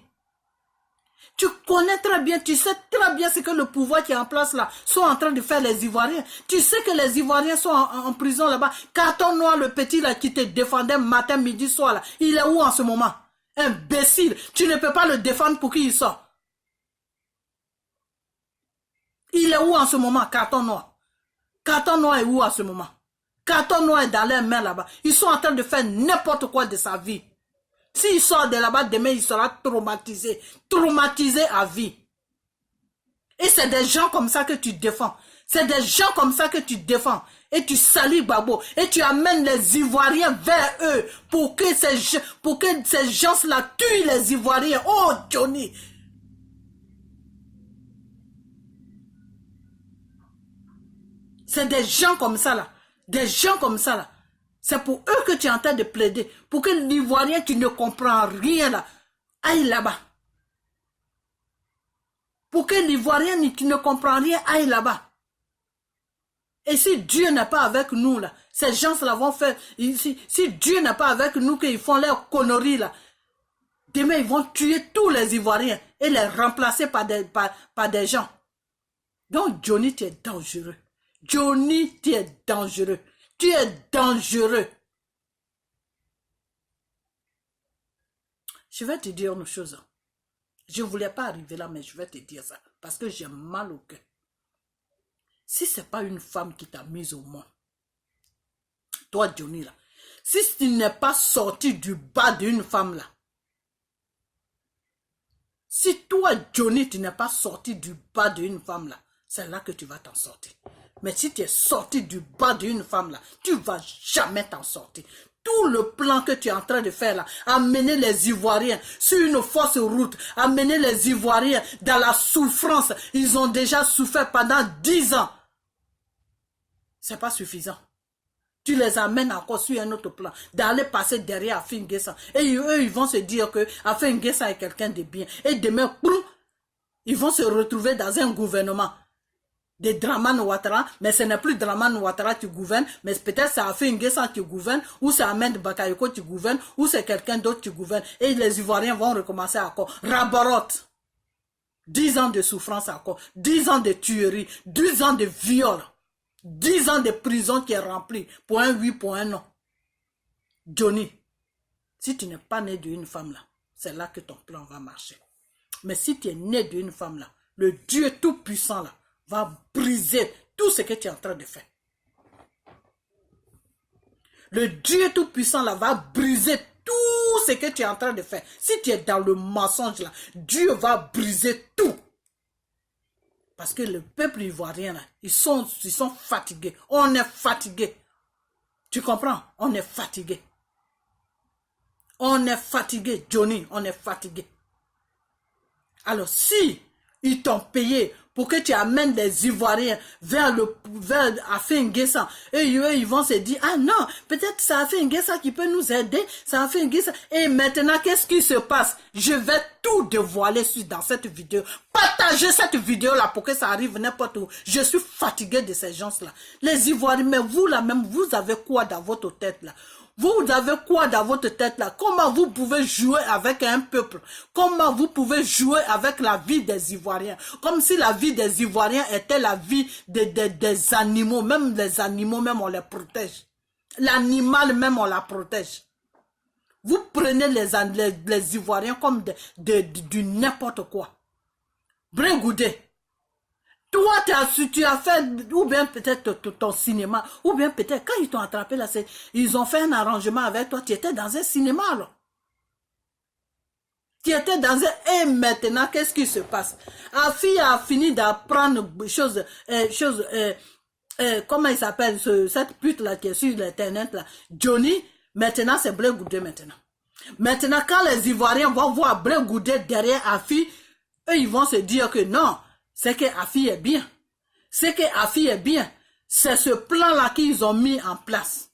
Tu connais très bien, tu sais très bien ce que le pouvoir qui est en place là sont en train de faire les Ivoiriens. Tu sais que les Ivoiriens sont en prison là-bas. Carton noir, le petit là qui te défendait matin, midi, soir là, il est où en ce moment? Imbécile, tu ne peux pas le défendre pour qu'il sorte. Il est où en ce moment, carton noir? Carton noir est où en ce moment? Carton noir est dans leurs mains là-bas. Ils sont en train de faire n'importe quoi de sa vie. S'il sort de là-bas, demain, il sera traumatisé. Traumatisé à vie. Et c'est des gens comme ça que tu défends. C'est des gens comme ça que tu défends. Et tu salis Gbagbo. Et tu amènes les Ivoiriens vers eux. Pour que ces gens-là tuent les Ivoiriens. Oh, Johnny. C'est des gens comme ça là. Des gens comme ça là. C'est pour eux que tu es en train de plaider. Pour que l'Ivoirien, tu ne comprends rien là, aille là-bas. Pour que l'Ivoirien, tu ne comprends rien, aille là-bas. Et si Dieu n'est pas avec nous là, ces gens-là vont faire... Si Dieu n'est pas avec nous, qu'ils font leurs conneries là, demain ils vont tuer tous les Ivoiriens et les remplacer par des gens. Donc Johnny, tu es dangereux. Johnny, tu es dangereux. Tu es dangereux. Je vais te dire une chose. Je ne voulais pas arriver là, mais je vais te dire ça. Parce que j'ai mal au cœur. Si ce n'est pas une femme qui t'a mise au monde, toi Johnny là, si tu n'es pas sorti du bas d'une femme là, si toi Johnny, tu n'es pas sorti du bas d'une femme là, c'est là que tu vas t'en sortir. Mais si tu es sorti du bas d'une femme là, tu ne vas jamais t'en sortir. Tout le plan que tu es en train de faire là, amener les Ivoiriens sur une fausse route, amener les Ivoiriens dans la souffrance, ils ont déjà souffert pendant 10 ans. C'est pas suffisant. Tu les amènes encore sur un autre plan, d'aller passer derrière Afin N'Guessan. Et eux, ils vont se dire que Afin N'Guessan est quelqu'un de bien. Et demain, ils vont se retrouver dans un gouvernement de Dramane Ouattara, mais ce n'est plus Dramane Ouattara qui gouverne, mais peut-être c'est Afin N'Guessan qui gouverne, ou c'est Ahmed Bakayoko qui gouverne, ou c'est quelqu'un d'autre qui gouverne. Et les Ivoiriens vont recommencer encore. Rabarot. 10 ans de souffrance encore, 10 ans de tuerie, 10 ans de viol, 10 ans de prison qui est rempli pour un oui, pour un non. Johnny, si tu n'es pas né d'une femme là, c'est là que ton plan va marcher. Mais si tu es né d'une femme là, le Dieu tout-puissant là, va briser tout ce que tu es en train de faire. Le Dieu tout-puissant là va briser tout ce que tu es en train de faire. Si tu es dans le mensonge là, Dieu va briser tout. Parce que le peuple ivoirien là, ils sont fatigués. On est fatigués. Tu comprends? On est fatigués. On est fatigués, Johnny, on est fatigués. Alors si ils t'ont payé pour que tu amènes les Ivoiriens vers Afin N'Guessan. Et eux, ils vont se dire, ah non, peut-être c'est Afin N'Guessan qui peut nous aider, c'est Afin N'Guessan. Et maintenant, qu'est-ce qui se passe? Je vais tout dévoiler dans cette vidéo. Partagez cette vidéo-là pour que ça arrive n'importe où. Je suis fatigué de ces gens-là. Les Ivoiriens, mais vous là même, vous avez quoi dans votre tête là? Vous avez quoi dans votre tête là? Comment vous pouvez jouer avec un peuple? Comment vous pouvez jouer avec la vie des Ivoiriens? Comme si la vie des Ivoiriens était la vie des animaux. Même les animaux, même on les protège. L'animal même on la protège. Vous prenez les Ivoiriens comme du n'importe quoi. Bringoudé. Toi, tu as fait, ou bien peut-être ton cinéma, ou bien peut-être quand ils t'ont attrapé là, ils ont fait un arrangement avec toi, tu étais dans un cinéma alors. Tu étais dans un... Et maintenant, qu'est-ce qui se passe? Afi a fini d'apprendre comment il s'appelle, cette pute là qui est sur l'internet là, Johnny, maintenant c'est Blé Goudé maintenant. Maintenant, quand les Ivoiriens vont voir Blé Goudé derrière Afi, eux ils vont se dire que non, c'est que Afi est bien. C'est que Afi est bien. C'est ce plan-là qu'ils ont mis en place.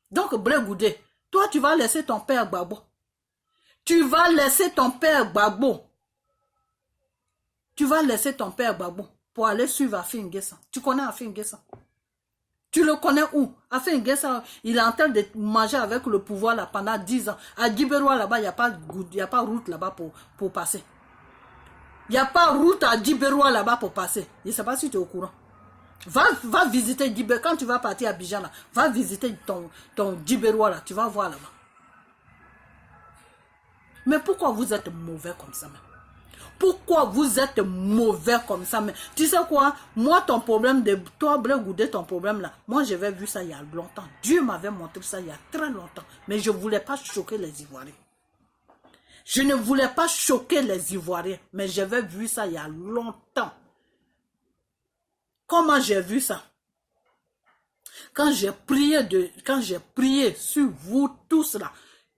Donc, Blé Goudé, toi, tu vas laisser ton père Gbagbo. Tu vas laisser ton père Gbagbo. Tu vas laisser ton père Gbagbo pour aller suivre Afin N'Guessan. Tu connais Afin N'Guessan? Tu le connais où? Afin N'Guessan, il est en train de manger avec le pouvoir là pendant 10 ans. À Djiberoua là-bas, il n'y a pas route là-bas pour passer. Il n'y a pas route à Djiberoua là-bas pour passer. Je ne sais pas si tu es au courant. Va visiter Djiberoua. Quand tu vas partir à Abidjan là, va visiter ton Djiberoua là. Tu vas voir là-bas. Mais pourquoi vous êtes mauvais comme ça même? Pourquoi vous êtes mauvais comme ça même? Tu sais quoi? Moi, ton problème de... Toi, Blé Goudé, ton problème là, moi, j'avais vu ça il y a longtemps. Dieu m'avait montré ça il y a très longtemps. Mais je ne voulais pas choquer les Ivoiriens. Je ne voulais pas choquer les Ivoiriens, mais j'avais vu ça il y a longtemps. Comment j'ai vu ça? Quand j'ai prié sur vous tous là,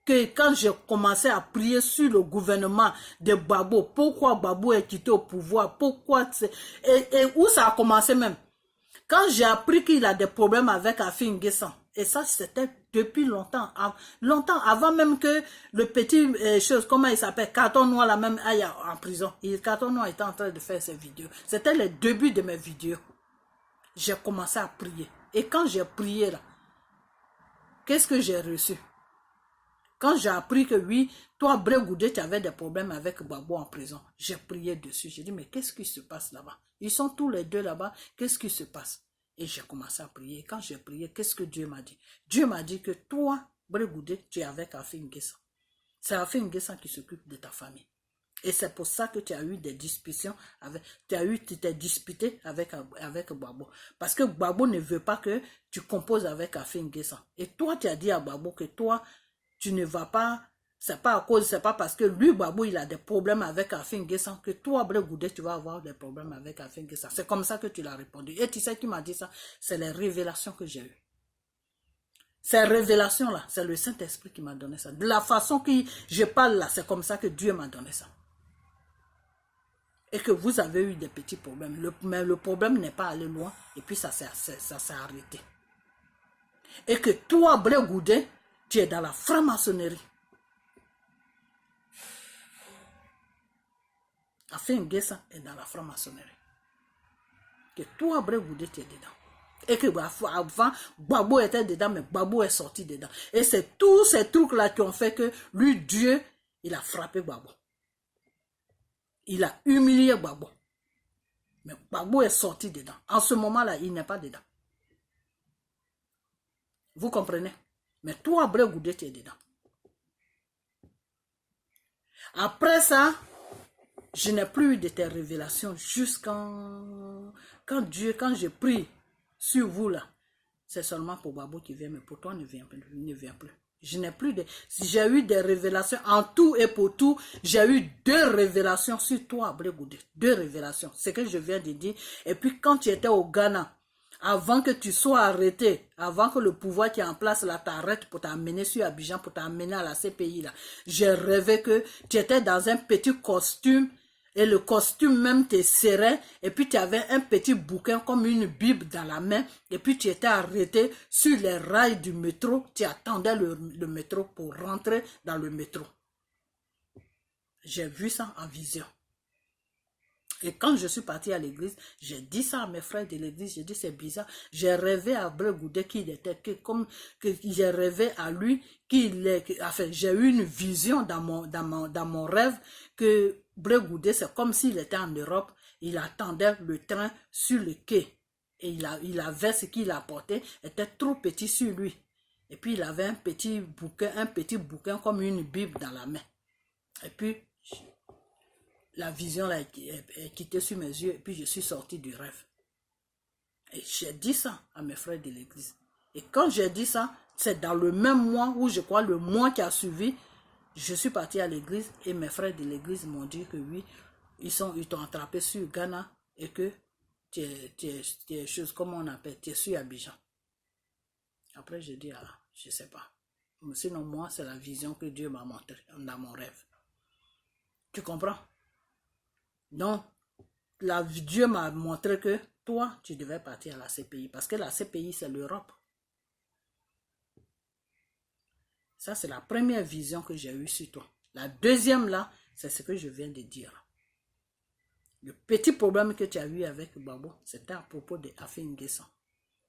que quand j'ai commencé à prier sur le gouvernement de Gbagbo, pourquoi Gbagbo est quitté au pouvoir, pourquoi et où ça a commencé même? Quand j'ai appris qu'il a des problèmes avec Afi N'Guessan, et ça c'était depuis longtemps, longtemps avant même que le petit chose, comment il s'appelle, Carton Noir là même aille en prison. Et Carton Noir était en train de faire ses vidéos. C'était le début de mes vidéos. J'ai commencé à prier. Et quand j'ai prié là, qu'est-ce que j'ai reçu? Quand j'ai appris que oui, toi, Brégoudé, tu avais des problèmes avec Gbagbo en prison, j'ai prié dessus. J'ai dit, mais qu'est-ce qui se passe là-bas? Ils sont tous les deux là-bas, qu'est-ce qui se passe? Et j'ai commencé à prier. Quand j'ai prié, qu'est-ce que Dieu m'a dit? Dieu m'a dit que toi, Brégoudé, tu es avec Afi N'Guessan. C'est Afi N'Guessan qui s'occupe de ta famille. Et c'est pour ça que tu as eu des discussions avec, tu t'es disputé avec Gbagbo. Parce que Gbagbo ne veut pas que tu composes avec Afi N'Guessan. Et toi, tu as dit à Gbagbo que toi, tu ne vas pas, c'est pas parce que lui, Gbagbo, il a des problèmes avec Afi N'Guessan que toi, Brégoudé, tu vas avoir des problèmes avec Afi N'Guessan. C'est comme ça que tu l'as répondu. Et tu sais qui m'a dit ça? C'est les révélations que j'ai eues. Ces révélations-là, c'est le Saint-Esprit qui m'a donné ça. De la façon que je parle là, c'est comme ça que Dieu m'a donné ça. Et que vous avez eu des petits problèmes. Mais le problème n'est pas allé loin. Et puis ça s'est arrêté. Et que toi, Brégoudé, tu es dans la franc-maçonnerie. Afi N'Guessan est dans la franc-maçonnerie. Que toi, Brégoudé, tu es dedans. Et que avant, Gbagbo était dedans, mais Gbagbo est sorti dedans. Et c'est tous ces trucs-là qui ont fait que lui, Dieu, il a frappé Gbagbo. Il a humilié Gbagbo. Mais Gbagbo est sorti dedans. En ce moment-là, il n'est pas dedans. Vous comprenez? Mais toi, Brégoudé, tu es dedans. Après ça, je n'ai plus eu de tes révélations jusqu'en... Quand je prie sur vous là, c'est seulement pour Gbagbo qui vient, mais pour toi, il ne vient plus. Je n'ai plus de... J'ai eu des révélations, en tout et pour tout, j'ai eu 2 révélations sur toi, Brégoudé. 2 révélations, c'est ce que je viens de dire. Et puis quand tu étais au Ghana, avant que tu sois arrêté, avant que le pouvoir qui est en place là t'arrête pour t'amener sur Abidjan, pour t'amener à la CPI là, j'ai rêvé que tu étais dans un petit costume et le costume même te serrait et puis tu avais un petit bouquin comme une Bible dans la main et puis tu étais arrêté sur les rails du métro, tu attendais le métro pour rentrer dans le métro. J'ai vu ça en vision. Et quand je suis parti à l'église, j'ai dit ça à mes frères de l'église, j'ai dit c'est bizarre. J'ai rêvé à Brégoudé qu'il était, j'ai rêvé à lui qu'il est, enfin j'ai eu une vision dans mon rêve que Brégoudé c'est comme s'il était en Europe, il attendait le train sur le quai. Et il avait ce qu'il apportait, était trop petit sur lui. Et puis il avait un petit bouquin comme une Bible dans la main. Et puis la vision là est quittée sur mes yeux et puis je suis sorti du rêve. Et j'ai dit ça à mes frères de l'église. Et quand j'ai dit ça, c'est dans le même mois où je crois le mois qui a suivi, je suis parti à l'église et mes frères de l'église m'ont dit que oui, ils t'ont attrapé sur Ghana et que tu es chose, comment on appelle, tu es sur Abidjan. Après j'ai dit, ah, je sais pas. Mais sinon moi, c'est la vision que Dieu m'a montrée dans mon rêve. Tu comprends? Donc, Dieu m'a montré que toi, tu devais partir à la CPI. Parce que la CPI, c'est l'Europe. Ça, c'est la première vision que j'ai eue sur toi. La deuxième, là, c'est ce que je viens de dire. Le petit problème que tu as eu avec Gbagbo, c'était à propos de Afi N'Guessan.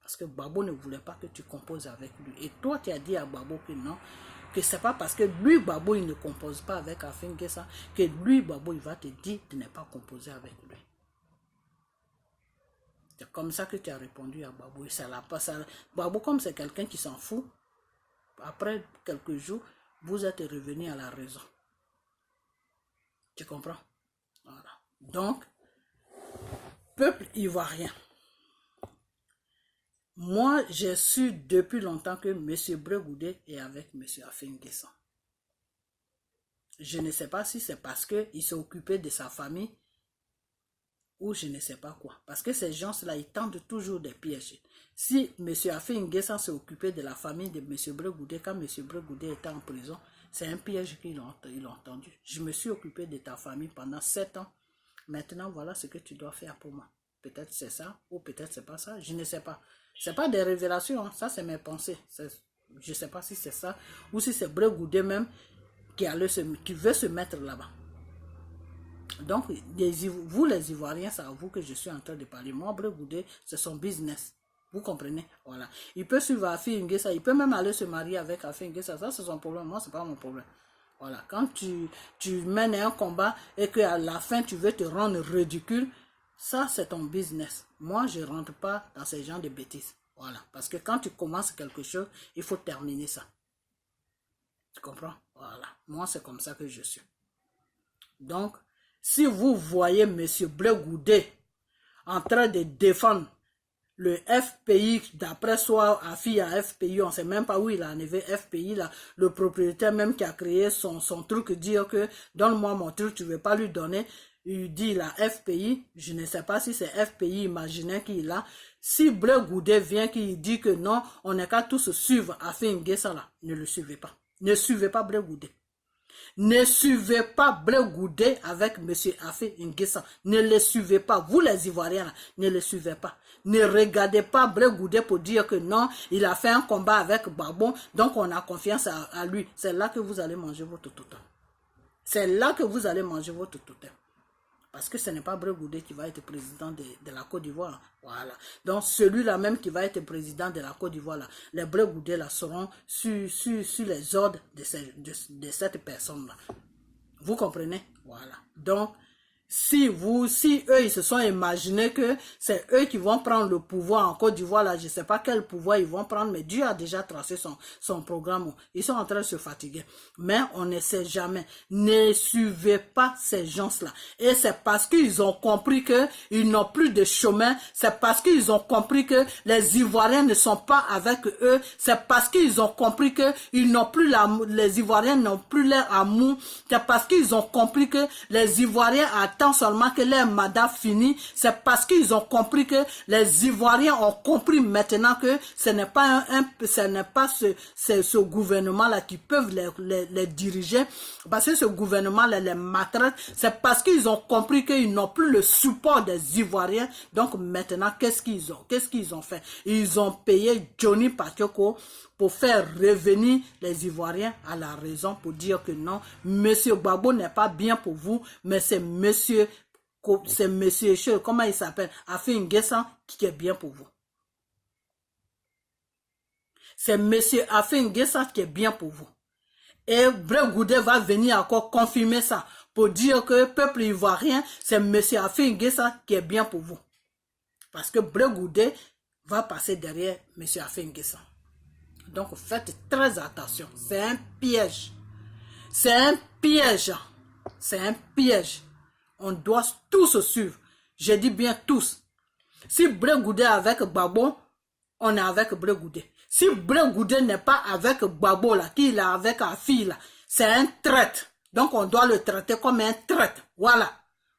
Parce que Gbagbo ne voulait pas que tu composes avec lui. Et toi, tu as dit à Gbagbo que non, que c'est pas parce que lui, Gbagbo, il ne compose pas avec Afi N'Guessan, que lui, Gbagbo, il va te dire de ne pas composer avec lui. C'est comme ça que tu as répondu à Gbagbo. Et ça l'a pas, ça, Gbagbo, comme c'est quelqu'un qui s'en fout, après quelques jours, vous êtes revenu à la raison. Tu comprends? Voilà. Donc, peuple ivoirien. Moi, j'ai su depuis longtemps que M. Brégoudé est avec M. Afi N'Guessan. Je ne sais pas si c'est parce qu'il s'est occupé de sa famille ou je ne sais pas quoi. Parce que ces gens-là, ils tentent toujours des pièges. Si M. Afé N'Guessan s'est occupé de la famille de M. Bregoudé, quand M. Bregoudé était en prison, c'est un piège qu'ils ont entendu. Je me suis occupé de ta famille pendant 7 ans. Maintenant, voilà ce que tu dois faire pour moi. Peut-être c'est ça, ou peut-être c'est pas ça, je ne sais pas. Ce n'est pas des révélations, hein. Ça c'est mes pensées. Je ne sais pas si c'est ça, ou si c'est Bregoudé même qui veut se mettre là-bas. Donc, vous les Ivoiriens, c'est à vous que je suis en train de parler. Moi, Bregoudé, c'est son business. Vous comprenez? Voilà. Il peut suivre Afé N'Guessan, il peut même aller se marier avec Afé N'Guessan. Ça, c'est son problème. Moi, ce n'est pas mon problème. Voilà. Quand tu mènes un combat et qu'à la fin, tu veux te rendre ridicule, ça, c'est ton business. Moi, je ne rentre pas dans ces genres de bêtises. Voilà. Parce que quand tu commences quelque chose, il faut terminer ça. Tu comprends? Voilà. Moi, c'est comme ça que je suis. Donc, si vous voyez M. Bregoudé en train de défendre le FPI, d'après soi, affilié à FPI, on ne sait même pas où il a enlevé FPI, là, le propriétaire même qui a créé son truc, dire que donne-moi mon truc, tu ne veux pas lui donner, il dit la FPI, je ne sais pas si c'est FPI imaginaire qu'il a. Si Bregoudé vient qui dit que non, on n'est qu'à tous suivre Afé N'Guessan là, ne le suivez pas. Ne suivez pas Bregoudé. Ne suivez pas Bregoudé avec M. Afé N'Guessan. Ne le suivez pas. Vous les Ivoiriens, là, ne le suivez pas. Ne regardez pas Bregoudé pour dire que non, il a fait un combat avec Babon, donc on a confiance à lui. C'est là que vous allez manger votre totem. C'est là que vous allez manger votre totem. Parce que ce n'est pas Bregoudé qui va être président de la Côte d'Ivoire. Voilà. Donc celui-là même qui va être président de la Côte d'Ivoire, les Bregoudé là seront sur les ordres de cette personne-là. Vous comprenez? Voilà. Donc, si eux, ils se sont imaginés que c'est eux qui vont prendre le pouvoir en Côte d'Ivoire, là, je ne sais pas quel pouvoir ils vont prendre, mais Dieu a déjà tracé son programme. Ils sont en train de se fatiguer. Mais on ne sait jamais. Ne suivez pas ces gens-là. Et c'est parce qu'ils ont compris qu'ils n'ont plus de chemin. C'est parce qu'ils ont compris que les Ivoiriens ne sont pas avec eux. C'est parce qu'ils ont compris que les Ivoiriens n'ont plus leur amour. C'est parce qu'ils ont compris que les Ivoiriens attendent seulement que leur mandat finisse. C'est parce qu'ils ont compris que les Ivoiriens ont compris maintenant que ce n'est pas ce gouvernement-là qui peuvent les diriger. Parce que ce gouvernement-là les maltraite. C'est parce qu'ils ont compris qu'ils n'ont plus le support des Ivoiriens. Donc maintenant, qu'est-ce qu'ils ont fait? Ils ont payé Johnny Pacheco pour faire revenir les Ivoiriens à la raison, pour dire que non, Monsieur Gbagbo n'est pas bien pour vous, mais c'est Monsieur, comment il s'appelle, Afé N'Guessan qui est bien pour vous. C'est Monsieur Afé N'Guessan qui est bien pour vous. Et Bregoudé va venir encore confirmer ça, pour dire que le peuple ivoirien, c'est Monsieur Afé N'Guessan qui est bien pour vous. Parce que Bregoudé va passer derrière Monsieur Afé N'Guessan. Donc faites très attention, c'est un piège. C'est un piège. C'est un piège. On doit tous suivre. Je dis bien tous. Si Bregoudé est avec Gbagbo, on est avec Bregoudé. Si Bregoudé n'est pas avec Gbagbo, là, qu'il est avec la fille, là, c'est un traître. Donc on doit le traiter comme un traître. Voilà.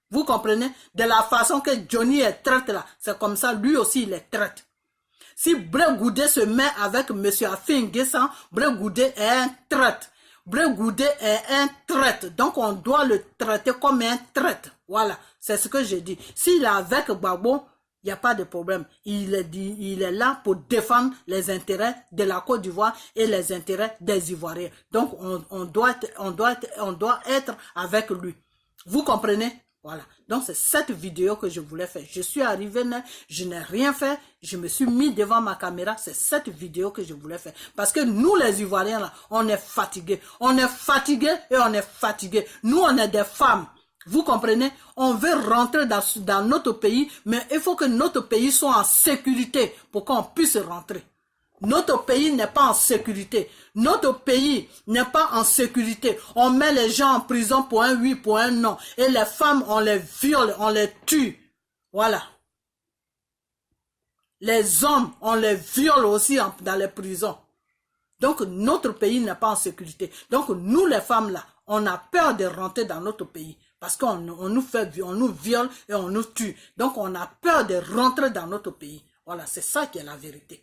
Vous comprenez? De la façon que Johnny est traître là, c'est comme ça, lui aussi il est traître. Si Bregoudé se met avec M. Afé N'Guessan, Bregoudé est un traître. Bregoudé est un traître. Donc on doit le traiter comme un traître. Voilà, c'est ce que j'ai dit. S'il est avec Gbagbo, il n'y a pas de problème. Il est là pour défendre les intérêts de la Côte d'Ivoire et les intérêts des Ivoiriens. Donc on doit être avec lui. Vous comprenez? Voilà, donc c'est cette vidéo que je voulais faire. Je suis arrivé, je n'ai rien fait, je me suis mis devant ma caméra. C'est cette vidéo que je voulais faire. Parce que nous les Ivoiriens, là, on est fatigués. On est fatigués et on est fatigués. Nous, on est des femmes. Vous comprenez? On veut rentrer dans notre pays, mais il faut que notre pays soit en sécurité pour qu'on puisse rentrer. Notre pays n'est pas en sécurité. Notre pays n'est pas en sécurité. On met les gens en prison pour un oui, pour un non. Et les femmes, on les viole, on les tue. Voilà. Les hommes, on les viole aussi dans les prisons. Donc, notre pays n'est pas en sécurité. Donc, nous, les femmes, là, on a peur de rentrer dans notre pays. Parce qu'on nous viole et on nous tue. Donc, on a peur de rentrer dans notre pays. Voilà, c'est ça qui est la vérité.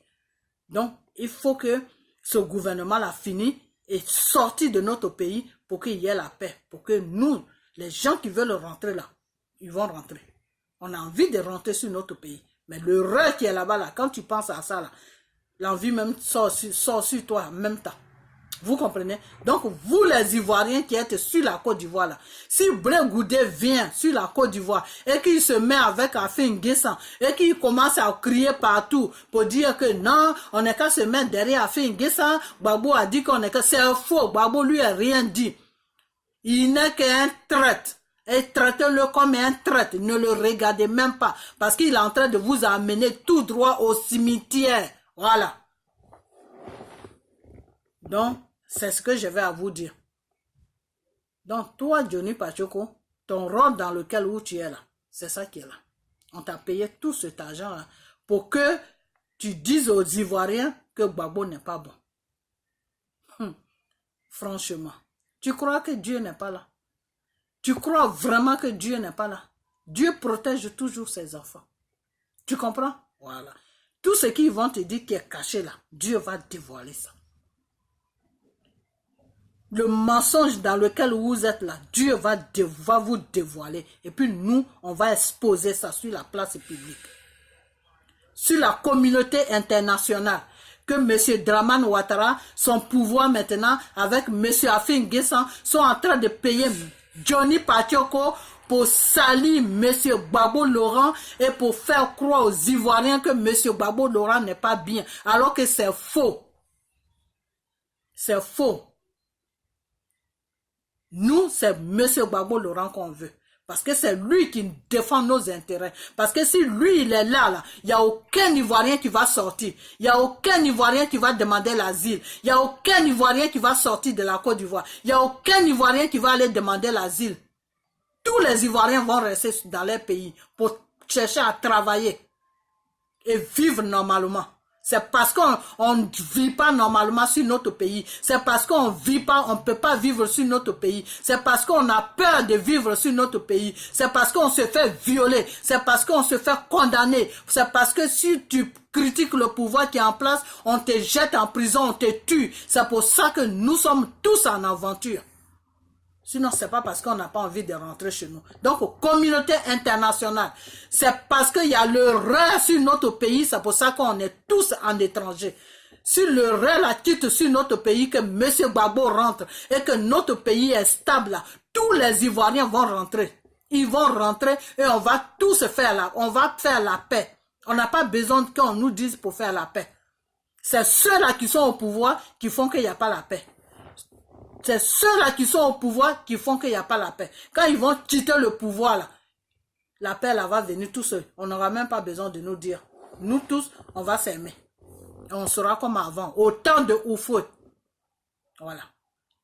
Donc, il faut que ce gouvernement-là finisse et sorti de notre pays pour qu'il y ait la paix. Pour que nous, les gens qui veulent rentrer là, ils vont rentrer. On a envie de rentrer sur notre pays. Mais le rêve qui est là-bas, là, quand tu penses à ça, là, l'envie même sort sur toi en même temps. Vous comprenez? Donc, vous les Ivoiriens qui êtes sur la Côte d'Ivoire, là, si Blé Goudé vient sur la Côte d'Ivoire et qu'il se met avec Afin Guessan et qu'il commence à crier partout pour dire que non, on n'est qu'à se mettre derrière Afin Guessan, Gbagbo a dit qu'on est que c'est faux, Gbagbo lui a rien dit. Il n'est qu'un traître. Et traitez-le comme un traître, ne le regardez même pas, parce qu'il est en train de vous amener tout droit au cimetière. Voilà. Donc, c'est ce que je vais à vous dire. Donc, toi, Johnny Pachoko, ton rôle dans lequel où tu es là, c'est ça qui est là. On t'a payé tout cet argent-là pour que tu dises aux Ivoiriens que Gbagbo n'est pas bon. Franchement, tu crois que Dieu n'est pas là? Tu crois vraiment que Dieu n'est pas là? Dieu protège toujours ses enfants. Tu comprends? Voilà. Tout ce qu'ils vont te dire qui est caché là, Dieu va dévoiler ça. Le mensonge dans lequel vous êtes là, Dieu va vous dévoiler. Et puis nous, on va exposer ça sur la place publique. Sur la communauté internationale. Que M. Dramane Ouattara, son pouvoir maintenant, avec M. Afin Guessan, sont en train de payer Johnny Pachoko pour salir M. Gbagbo Laurent et pour faire croire aux Ivoiriens que M. Gbagbo Laurent n'est pas bien. Alors que c'est faux. C'est faux. Nous, c'est M. Gbagbo Laurent qu'on veut. Parce que c'est lui qui défend nos intérêts. Parce que si lui, il est là, il n'y a aucun Ivoirien qui va sortir. Il n'y a aucun Ivoirien qui va demander l'asile. Il n'y a aucun Ivoirien qui va sortir de la Côte d'Ivoire. Il n'y a aucun Ivoirien qui va aller demander l'asile. Tous les Ivoiriens vont rester dans leur pays pour chercher à travailler et vivre normalement. C'est parce qu'on ne vit pas normalement sur notre pays. C'est parce qu'on vit pas, on ne peut pas vivre sur notre pays. C'est parce qu'on a peur de vivre sur notre pays. C'est parce qu'on se fait violer. C'est parce qu'on se fait condamner. C'est parce que si tu critiques le pouvoir qui est en place, on te jette en prison, on te tue. C'est pour ça que nous sommes tous en aventure. Sinon, ce n'est pas parce qu'on n'a pas envie de rentrer chez nous. Donc, communauté internationale, c'est parce qu'il y a le rêve sur notre pays, c'est pour ça qu'on est tous en étranger. Si le rêve la quitte sur notre pays, que M. Gbagbo rentre et que notre pays est stable, là, tous les Ivoiriens vont rentrer. Ils vont rentrer et on va tous faire on va faire la paix. On n'a pas besoin qu'on nous dise pour faire la paix. C'est ceux-là qui sont au pouvoir qui font qu'il n'y a pas la paix. C'est ceux-là qui sont au pouvoir qui font qu'il n'y a pas la paix. Quand ils vont quitter le pouvoir, là, la paix là, va venir tout seul. On n'aura même pas besoin de nous dire. Nous tous, on va s'aimer. Et on sera comme avant. Au temps de Oufoué. Voilà.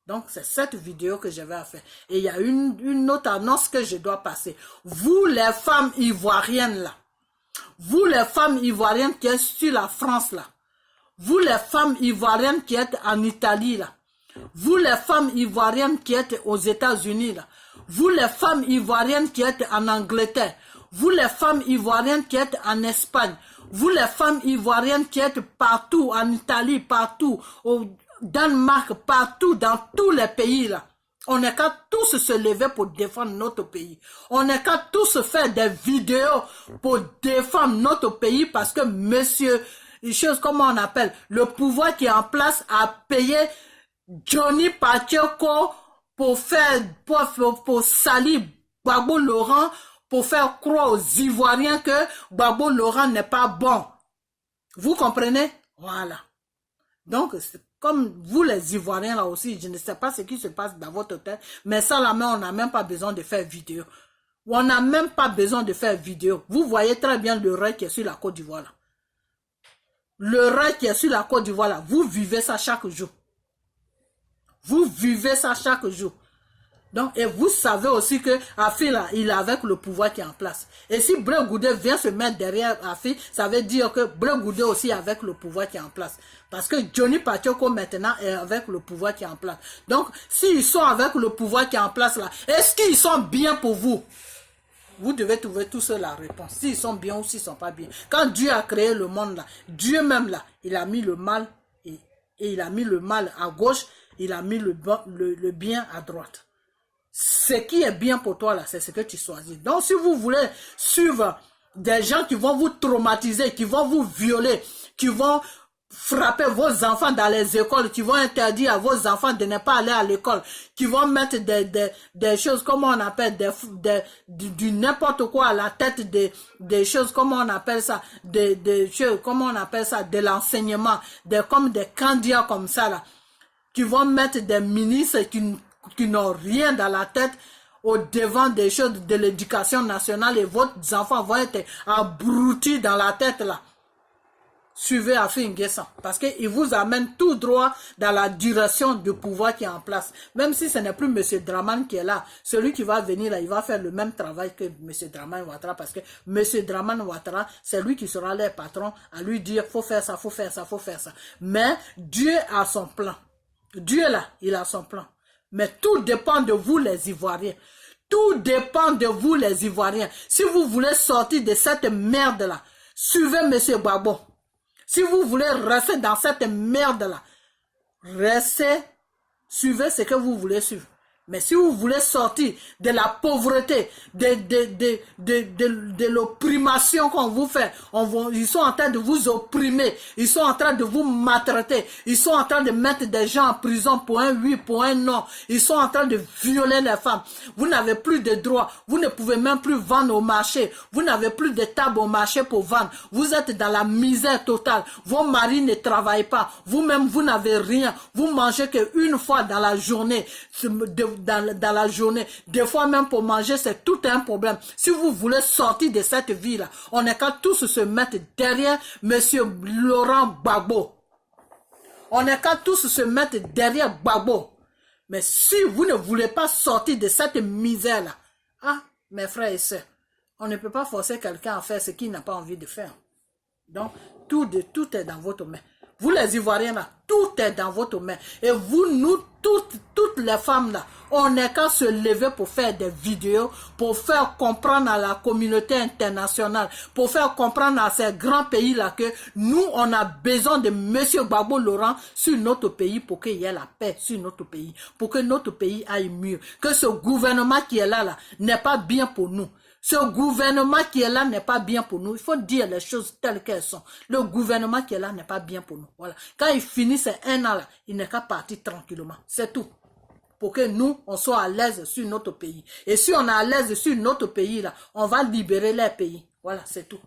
Donc, c'est cette vidéo que je vais faire. Et il y a une autre annonce que je dois passer. Vous, les femmes ivoiriennes, là. Vous, les femmes ivoiriennes qui êtes sur la France, là. Vous, les femmes ivoiriennes qui êtes en Italie, là. Vous les femmes ivoiriennes qui êtes aux États-Unis, là. Vous les femmes ivoiriennes qui êtes en Angleterre, vous les femmes ivoiriennes qui êtes en Espagne, vous les femmes ivoiriennes qui êtes partout, en Italie, partout, au Danemark, partout, dans tous les pays là. On n'est qu'à tous se lever pour défendre notre pays. On n'est qu'à tous faire des vidéos pour défendre notre pays parce que monsieur, chose comment on appelle, le pouvoir qui est en place a payé Johnny Pachoko pour salir Gbagbo Laurent, pour faire croire aux Ivoiriens que Gbagbo Laurent n'est pas bon. Vous comprenez? Voilà. Donc, comme vous les Ivoiriens là aussi, je ne sais pas ce qui se passe dans votre tête, mais ça là, on n'a même pas besoin de faire vidéo. On n'a même pas besoin de faire vidéo. Vous voyez très bien le rêve qui est sur la Côte d'Ivoire là. Le rêve qui est sur la Côte d'Ivoire là, vous vivez ça chaque jour. Vous vivez ça chaque jour. Donc, et vous savez aussi que Afi, là, il est avec le pouvoir qui est en place. Et si Blé Goudé vient se mettre derrière Afi, ça veut dire que Blé Goudé aussi est avec le pouvoir qui est en place. Parce que Johnny Pachoko maintenant est avec le pouvoir qui est en place. Donc, s'ils sont avec le pouvoir qui est en place là, est-ce qu'ils sont bien pour vous? Vous devez trouver tous la réponse. S'ils sont bien ou s'ils ne sont pas bien. Quand Dieu a créé le monde là, Dieu même là, il a mis le mal et il a mis le mal à gauche, il a mis le bien à droite. Ce qui est bien pour toi là, c'est ce que tu choisis. Donc si vous voulez suivre des gens qui vont vous traumatiser, qui vont vous violer, qui vont frapper vos enfants dans les écoles, qui vont interdire à vos enfants de ne pas aller à l'école, qui vont mettre des choses, comment on appelle, du n'importe quoi à la tête des choses, comment on appelle ça, des choses, comment on appelle ça, de l'enseignement, comme des candidats comme ça là, qui vont mettre des ministres qui n'ont rien dans la tête au devant des choses de l'éducation nationale et vos enfants vont être abrutis dans la tête là. Suivez Afi N'Guessan parce qu'il vous amène tout droit dans la direction du pouvoir qui est en place. Même si ce n'est plus M. Dramane qui est là, celui qui va venir là, il va faire le même travail que M. Dramane Ouattara parce que M. Dramane Ouattara, c'est lui qui sera leur patron à lui dire faut faire ça, faut faire ça, faut faire ça. Mais Dieu a son plan. Dieu là, il a son plan. Mais tout dépend de vous les Ivoiriens. Tout dépend de vous les Ivoiriens. Si vous voulez sortir de cette merde-là, suivez M. Gbagbo. Si vous voulez rester dans cette merde-là, restez, suivez ce que vous voulez suivre. Mais si vous voulez sortir de la pauvreté, de l'opprimation qu'on vous fait, ils sont en train de vous opprimer, ils sont en train de vous maltraiter, ils sont en train de mettre des gens en prison pour un oui, pour un non, ils sont en train de violer les femmes. Vous n'avez plus de droits, vous ne pouvez même plus vendre au marché, vous n'avez plus de table au marché pour vendre, vous êtes dans la misère totale, vos maris ne travaillent pas, vous-même vous n'avez rien, vous mangez qu'une fois dans la journée, dans la journée, des fois même pour manger, c'est tout un problème. Si vous voulez sortir de cette vie-là, on est qu'à tous se mettre derrière M. Laurent Gbagbo. On est qu'à tous se mettre derrière Gbagbo. Mais si vous ne voulez pas sortir de cette misère-là, ah, mes frères et sœurs, on ne peut pas forcer quelqu'un à faire ce qu'il n'a pas envie de faire. Donc, tout est dans votre main. Vous les Ivoiriens là, tout est dans votre main. Et vous, nous, toutes les femmes là, on n'est qu'à se lever pour faire des vidéos, pour faire comprendre à la communauté internationale, pour faire comprendre à ces grands pays là que nous, on a besoin de M. Gbagbo Laurent sur notre pays pour qu'il y ait la paix sur notre pays, pour que notre pays aille mieux. Que ce gouvernement qui est là n'est pas bien pour nous. Ce gouvernement qui est là n'est pas bien pour nous. Il faut dire les choses telles qu'elles sont. Le gouvernement qui est là n'est pas bien pour nous. Voilà. Quand il finit ces un an là, il n'est qu'à partir tranquillement. C'est tout. Pour que nous, on soit à l'aise sur notre pays. Et si on est à l'aise sur notre pays là, on va libérer les pays. Voilà, c'est tout.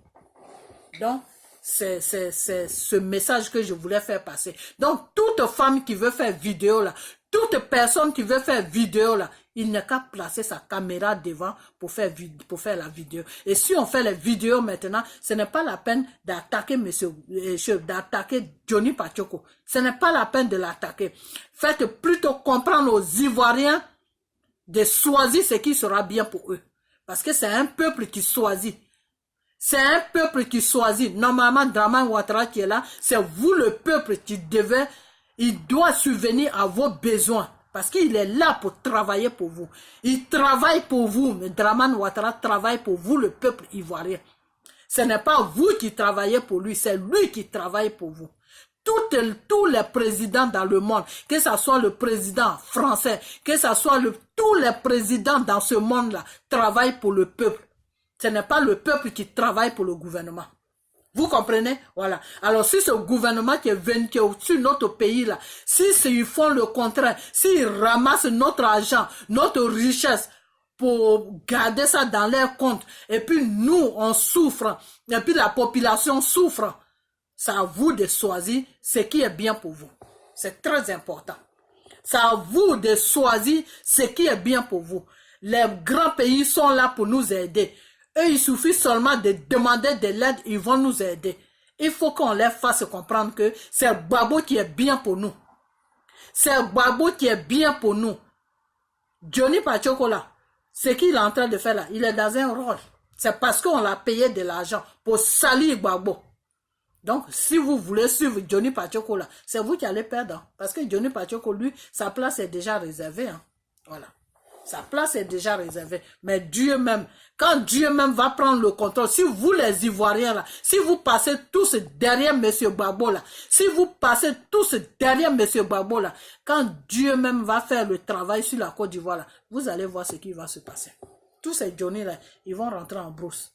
Donc, c'est ce message que je voulais faire passer. Donc, toute femme qui veut faire vidéo là, toute personne qui veut faire vidéo là, il n'a qu'à placer sa caméra devant pour faire la vidéo. Et si on fait les vidéos maintenant, ce n'est pas la peine d'attaquer d'attaquer Johnny Pachoko. Ce n'est pas la peine de l'attaquer. Faites plutôt comprendre aux Ivoiriens de choisir ce qui sera bien pour eux. Parce que c'est un peuple qui choisit. C'est un peuple qui choisit. Normalement, Dramane Ouattara qui est là, c'est vous le peuple qui il doit subvenir à vos besoins. Parce qu'il est là pour travailler pour vous. Il travaille pour vous, mais Dramane Ouattara travaille pour vous, le peuple ivoirien. Ce n'est pas vous qui travaillez pour lui, c'est lui qui travaille pour vous. Tous les présidents dans le monde, que ce soit le président français, que ce soit tous les présidents dans ce monde-là, travaillent pour le peuple. Ce n'est pas le peuple qui travaille pour le gouvernement. Vous comprenez? Voilà. Alors, si ce gouvernement qui est venu, qui est au-dessus de notre pays, là, s'ils font le contraire, s'ils ramassent notre argent, notre richesse, pour garder ça dans leurs comptes, et puis nous, on souffre, et puis la population souffre, c'est à vous de choisir ce qui est bien pour vous. C'est très important. C'est à vous de choisir ce qui est bien pour vous. Les grands pays sont là pour nous aider. Eux, il suffit seulement de demander de l'aide, ils vont nous aider. Il faut qu'on leur fasse comprendre que c'est Gbagbo qui est bien pour nous. C'est Gbagbo qui est bien pour nous. Johnny Pachoko là, ce qu'il est en train de faire là, il est dans un rôle. C'est parce qu'on l'a payé de l'argent pour salir Gbagbo. Donc, si vous voulez suivre Johnny Pachoko là, c'est vous qui allez perdre. Hein. Parce que Johnny Pachoko, lui, sa place est déjà réservée. Hein. Voilà. Sa place est déjà réservée. Mais Dieu même, quand Dieu même va prendre le contrôle, si vous les Ivoiriens là, si vous passez tous derrière M. Gbagbo là, si vous passez tous derrière M. Gbagbo là, quand Dieu même va faire le travail sur la Côte d'Ivoire là, vous allez voir ce qui va se passer. Tous ces Johnny là, ils vont rentrer en brousse.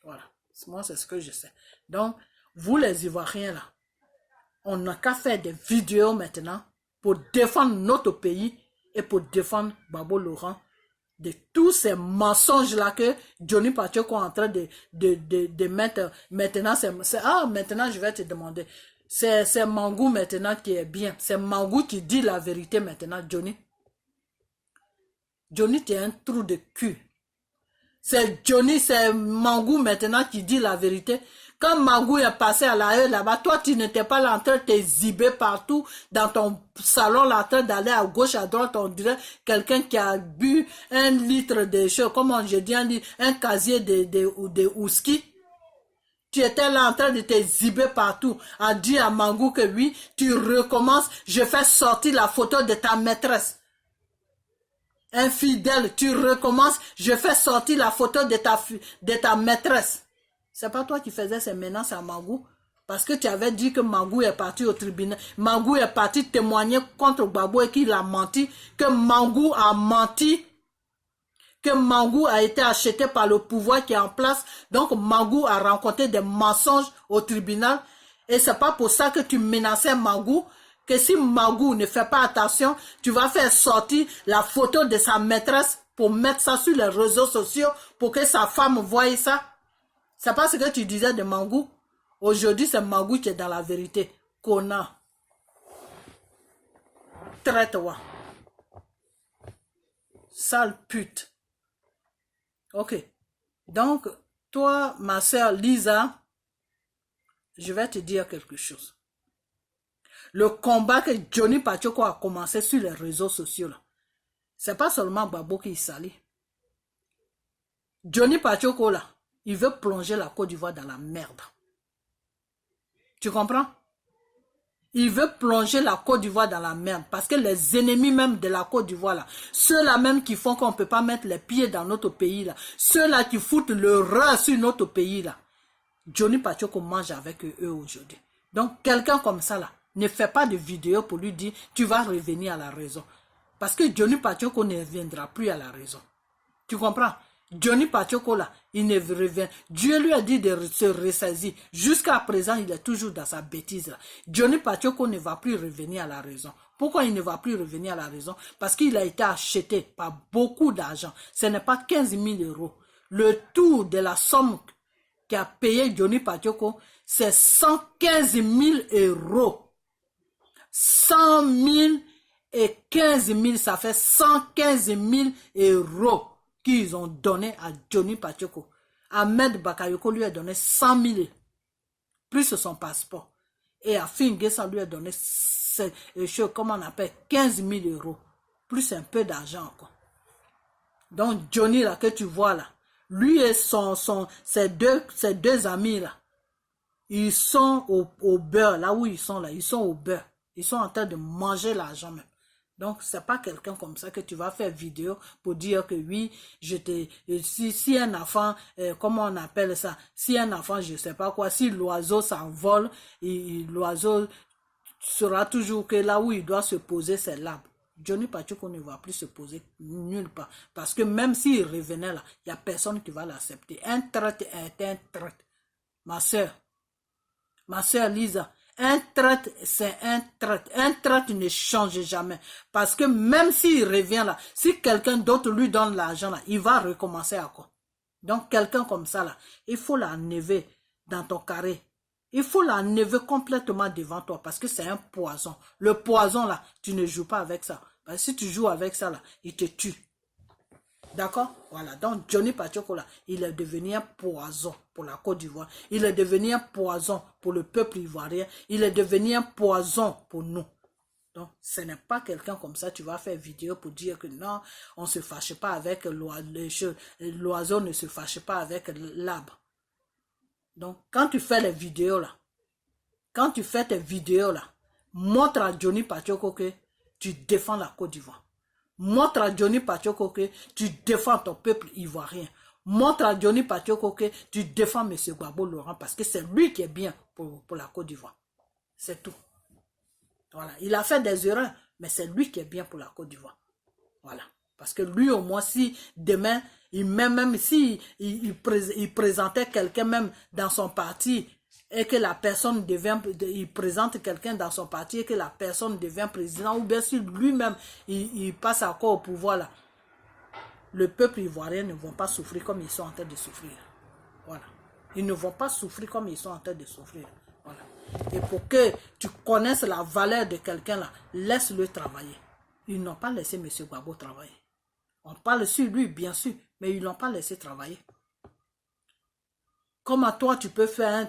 Voilà. Moi, c'est ce que je sais. Donc, vous les Ivoiriens là, on n'a qu'à faire des vidéos maintenant pour défendre notre pays et pour défendre Gbagbo Laurent de tous ces mensonges là que Johnny Pachoko est en train de mettre. Maintenant, maintenant je vais te demander, c'est Mangou maintenant qui est bien. C'est Mangou qui dit la vérité maintenant, Johnny. Johnny, tu es un trou de cul. C'est Johnny, c'est Mangou maintenant qui dit la vérité. Quand Mangou est passé à la haie là-bas, toi tu n'étais pas là en train de t'exhiber partout dans ton salon là, en train d'aller à gauche, à droite, on dirait quelqu'un qui a bu 1 litre de choses, comment je dis, un casier de whisky. Tu étais là en train de t'exhiber partout, à dire à Mangou que oui, tu recommences, je fais sortir la photo de ta maîtresse. Infidèle, tu recommences, je fais sortir la photo de ta maîtresse. C'est pas toi qui faisais ces menaces à Mangou. Parce que tu avais dit que Mangou est parti au tribunal. Mangou est parti témoigner contre Gbagbo et qu'il a menti. Que Mangou a menti. Que Mangou a été acheté par le pouvoir qui est en place. Donc Mangou a rencontré des mensonges au tribunal. Et c'est pas pour ça que tu menaçais Mangou. Que si Mangou ne fait pas attention, tu vas faire sortir la photo de sa maîtresse pour mettre ça sur les réseaux sociaux pour que sa femme voie ça. C'est pas ce que tu disais de Mangou. Aujourd'hui, c'est Mangou qui est dans la vérité. Connard. Traite-toi. Sale pute. Ok. Donc, toi, ma soeur Lisa, je vais te dire quelque chose. Le combat que Johnny Pachoko a commencé sur les réseaux sociaux, c'est pas seulement Gbagbo qui s'allie. Johnny Pachoko, là, il veut plonger la Côte d'Ivoire dans la merde. Tu comprends? Il veut plonger la Côte d'Ivoire dans la merde. Parce que les ennemis même de la Côte d'Ivoire, là, ceux-là même qui font qu'on ne peut pas mettre les pieds dans notre pays, là, ceux-là qui foutent le rat sur notre pays, là, Johnny Pachoko mange avec eux aujourd'hui. Donc, quelqu'un comme ça, là, ne fait pas de vidéo pour lui dire, tu vas revenir à la raison. Parce que Johnny Pachoko ne reviendra plus à la raison. Tu comprends? Johnny Pachoko là, il ne revient. Dieu lui a dit de se ressaisir. Jusqu'à présent, il est toujours dans sa bêtise là. Johnny Pachoko ne va plus revenir à la raison. Pourquoi il ne va plus revenir à la raison? Parce qu'il a été acheté par beaucoup d'argent. Ce n'est pas 15 000 €. Le tout de la somme qu'a payé Johnny Pachoko, c'est 115 000 €. 100 000 et 15 000, ça fait 115 000 € qu'ils ont donné à Johnny Pachoko. Ahmed Bakayoko lui a donné 100 000, plus son passeport. Et à Fingessa lui a donné, comment on appelle, 15 000 €, plus un peu d'argent encore. Donc Johnny là que tu vois là, lui et ses deux amis là, ils sont au beurre, là où ils sont là, ils sont au beurre. Ils sont en train de manger l'argent même. Donc, c'est pas quelqu'un comme ça que tu vas faire vidéo pour dire que oui, si un enfant, comment on appelle ça, si un enfant, je sais pas quoi, si l'oiseau s'envole, l'oiseau sera toujours que là où il doit se poser, c'est l'arbre. Johnny Pachoko ne va plus se poser nulle part. Parce que même s'il revenait là, il n'y a personne qui va l'accepter. Un traite est un traite. Ma soeur Lisa, un traite, c'est un traite. Un traite ne change jamais. Parce que même s'il revient là, si quelqu'un d'autre lui donne l'argent là, il va recommencer à quoi? Donc, quelqu'un comme ça là, il faut l'enlever dans ton carré. Il faut l'enlever complètement devant toi parce que c'est un poison. Le poison là, tu ne joues pas avec ça. Parce que si tu joues avec ça là, il te tue. D'accord? Voilà. Donc, Johnny Pachoko là, il est devenu un poison pour la Côte d'Ivoire. Il est devenu un poison pour le peuple ivoirien. Il est devenu un poison pour nous. Donc, ce n'est pas quelqu'un comme ça, tu vas faire vidéo pour dire que non, on ne se fâche pas avec l'oiseau, ne se fâche pas avec l'arbre. Donc, quand tu fais les vidéos là, quand tu fais tes vidéos là, montre à Johnny Pachoko que tu défends la Côte d'Ivoire. Montre à Johnny Pachoko que tu défends ton peuple ivoirien. Montre à Johnny Pachoko que tu défends M. Gbagbo Laurent parce que c'est lui qui est bien pour la Côte d'Ivoire. C'est tout. Voilà. Il a fait des erreurs, mais c'est lui qui est bien pour la Côte d'Ivoire. Voilà. Parce que lui, au moins, si demain, même si il présentait quelqu'un même dans son parti et que la personne devient, il présente quelqu'un dans son parti et que la personne devient président, ou bien si lui-même, il passe encore au pouvoir là, le peuple ivoirien ne va pas souffrir comme ils sont en train de souffrir. Voilà. Ils ne vont pas souffrir comme ils sont en train de souffrir. Voilà. Et pour que tu connaisses la valeur de quelqu'un là, laisse-le travailler. Ils n'ont pas laissé M. Gbagbo travailler. On parle sur lui, bien sûr, mais ils ne l'ont pas laissé travailler. Comment toi, tu peux faire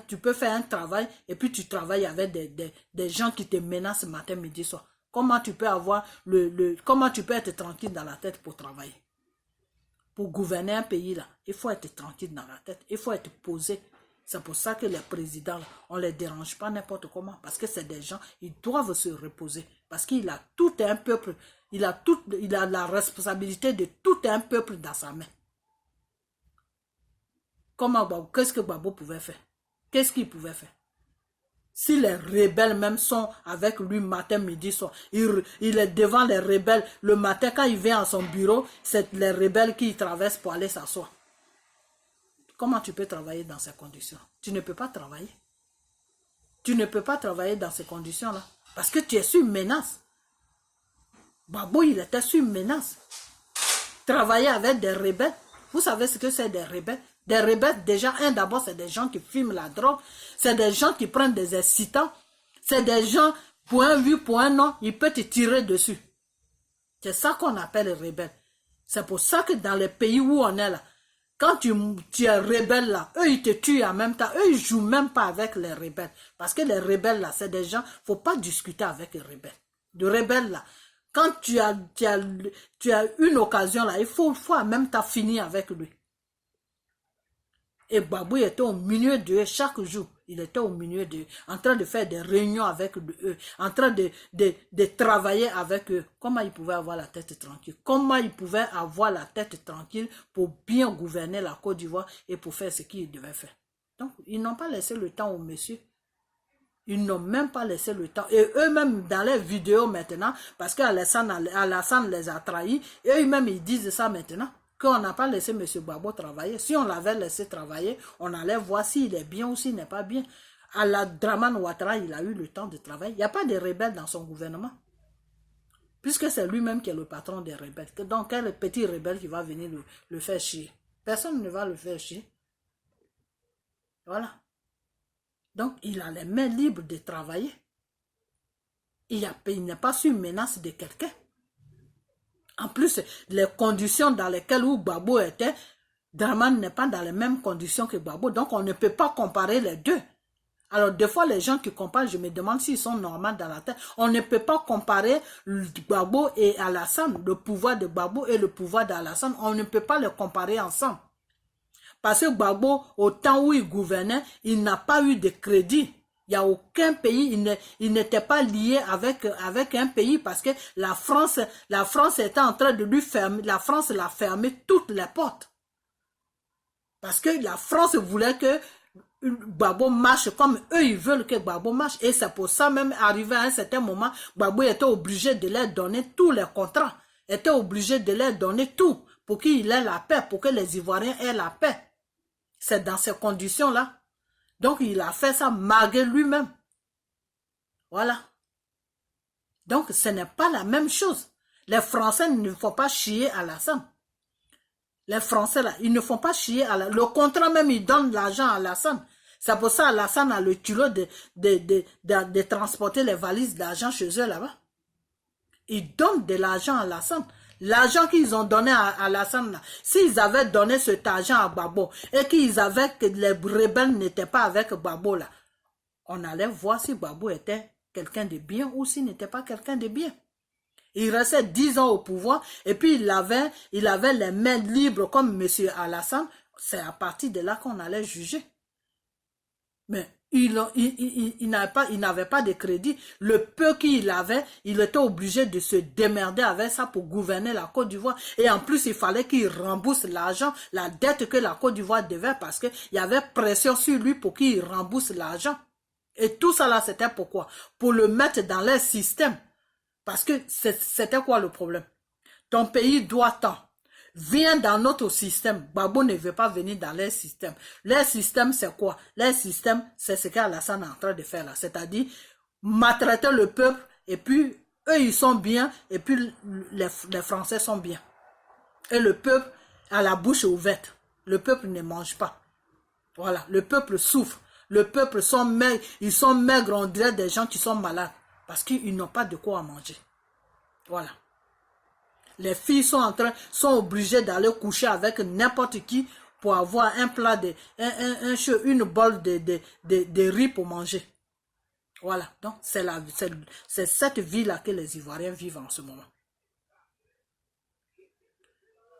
un travail et puis tu travailles avec des gens qui te menacent matin, midi, soir. Comment tu peux avoir comment tu peux être tranquille dans la tête pour travailler? Pour gouverner un pays là, il faut être tranquille dans la tête, il faut être posé. C'est pour ça que les présidents, là, on ne les dérange pas n'importe comment. Parce que c'est des gens, ils doivent se reposer. Parce qu'il a tout un peuple, il a la responsabilité de tout un peuple dans sa main. Qu'est-ce que Gbagbo pouvait faire? Qu'est-ce qu'il pouvait faire? Si les rebelles même sont avec lui matin, midi, soir, il est devant les rebelles. Le matin, quand il vient à son bureau, c'est les rebelles qui traversent pour aller s'asseoir. Comment tu peux travailler dans ces conditions? Tu ne peux pas travailler. Tu ne peux pas travailler dans ces conditions-là. Parce que tu es sous menace. Gbagbo, il était sous menace. Travailler avec des rebelles. Vous savez ce que c'est des rebelles? Des rebelles, déjà, d'abord, c'est des gens qui fument la drogue. C'est des gens qui prennent des excitants. C'est des gens, pour un vu, pour un non, il peut te tirer dessus. C'est ça qu'on appelle les rebelles. C'est pour ça que dans les pays où on est là, quand tu es rebelle là, eux ils te tuent en même temps, eux ils jouent même pas avec les rebelles. Parce que les rebelles là, c'est des gens, faut pas discuter avec les rebelles. De rebelles là, quand tu as une occasion là, il faut en même temps finir avec lui. Et Gbagbo était au milieu d'eux chaque jour. Il était au milieu d'eux, en train de faire des réunions avec eux, en train de travailler avec eux. Comment il pouvait avoir la tête tranquille? Comment il pouvait avoir la tête tranquille pour bien gouverner la Côte d'Ivoire et pour faire ce qu'il devait faire? Donc, ils n'ont pas laissé le temps au monsieur. Ils n'ont même pas laissé le temps. Et eux-mêmes, dans les vidéos maintenant, parce qu'Alassane les a trahis, et eux-mêmes, ils disent ça maintenant. Qu'on n'a pas laissé M. Gbagbo travailler. Si on l'avait laissé travailler, on allait voir s'il est bien ou s'il n'est pas bien. Dramane Ouattara, il a eu le temps de travailler. Il n'y a pas de rebelles dans son gouvernement. Puisque c'est lui-même qui est le patron des rebelles. Donc, quel petit rebelle qui va venir le faire chier? Personne ne va le faire chier. Voilà. Donc, il a les mains libres de travailler. Il n'est pas sous menace de quelqu'un. En plus, les conditions dans lesquelles Gbagbo était, Dramane n'est pas dans les mêmes conditions que Gbagbo. Donc, on ne peut pas comparer les deux. Alors, des fois, les gens qui comparent, je me demande s'ils sont normaux dans la tête. On ne peut pas comparer Gbagbo et Alassane, le pouvoir de Gbagbo et le pouvoir d'Alassane. On ne peut pas les comparer ensemble. Parce que Gbagbo, au temps où il gouvernait, il n'a pas eu de crédit. Il n'y a aucun pays, il n'était pas lié avec un pays parce que la France était en train de lui fermer, la France l'a fermé toutes les portes. Parce que la France voulait que Gbagbo marche comme eux, ils veulent que Gbagbo marche. Et c'est pour ça, même arrivé à un certain moment, Gbagbo était obligé de leur donner tous les contrats. Était obligé de leur donner tout pour qu'il ait la paix, pour que les Ivoiriens aient la paix. C'est dans ces conditions-là. Donc, il a fait ça malgré lui-même. Voilà. Donc, ce n'est pas la même chose. Les Français ne font pas chier à Alassane. Les Français, là, ils ne font pas chier à Alassane. Le contrat même, ils donnent l'argent à Alassane. C'est pour ça Alassane a le culot de transporter les valises d'argent chez eux là-bas. Ils donnent de l'argent à Alassane. L'argent qu'ils ont donné à Alassane, s'ils avaient donné cet argent à Gbagbo et que les rebelles n'étaient pas avec Gbagbo là, on allait voir si Gbagbo était quelqu'un de bien ou s'il n'était pas quelqu'un de bien. Il restait 10 ans au pouvoir et puis il avait les mains libres comme M. Alassane. C'est à partir de là qu'on allait juger. Mais il n'avait pas de crédit. Le peu qu'il avait, il était obligé de se démerder avec ça pour gouverner la Côte d'Ivoire. Et en plus, il fallait qu'il rembourse l'argent, la dette que la Côte d'Ivoire devait parce qu'il y avait pression sur lui pour qu'il rembourse l'argent. Et tout ça là, c'était pourquoi? Pour le mettre dans leur système. Parce que c'était quoi le problème? Ton pays doit tant. Viens dans notre système. Gbagbo ne veut pas venir dans leur système. Leur système, c'est quoi? Leur système, c'est ce qu'Alassane est en train de faire là. C'est-à-dire, maltraiter le peuple, et puis, eux, ils sont bien, et puis, les Français sont bien. Et le peuple a la bouche ouverte. Le peuple ne mange pas. Voilà. Le peuple souffre. Le peuple sont maigres. Ils sont maigres, on dirait des gens qui sont malades. Parce qu'ils n'ont pas de quoi manger. Voilà. Les filles sont obligées d'aller coucher avec n'importe qui pour avoir un plat une bol de riz pour manger. Voilà. Donc, c'est cette vie-là que les Ivoiriens vivent en ce moment.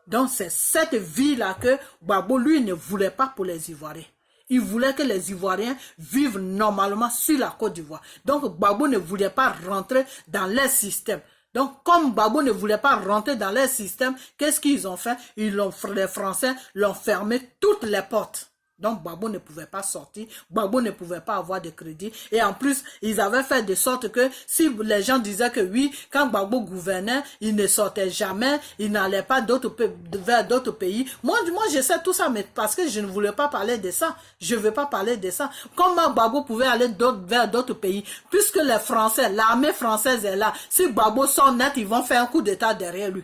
Donc, c'est cette vie-là que Gbagbo, lui, ne voulait pas pour les Ivoiriens. Il voulait que les Ivoiriens vivent normalement sur la Côte d'Ivoire. Donc, Gbagbo ne voulait pas rentrer dans leur système. Donc, comme Gbagbo ne voulait pas rentrer dans leur système, qu'est-ce qu'ils ont fait? Les Français l'ont fermé toutes les portes. Donc, Gbagbo ne pouvait pas sortir. Gbagbo ne pouvait pas avoir de crédit. Et en plus, ils avaient fait de sorte que si les gens disaient que oui, quand Gbagbo gouvernait, il ne sortait jamais, il n'allait pas vers d'autres pays. Moi, je sais tout ça, mais parce que je ne voulais pas parler de ça. Je ne veux pas parler de ça. Comment Gbagbo pouvait aller vers d'autres pays? Puisque les Français, l'armée française est là. Si Gbagbo sort net, ils vont faire un coup d'état derrière lui.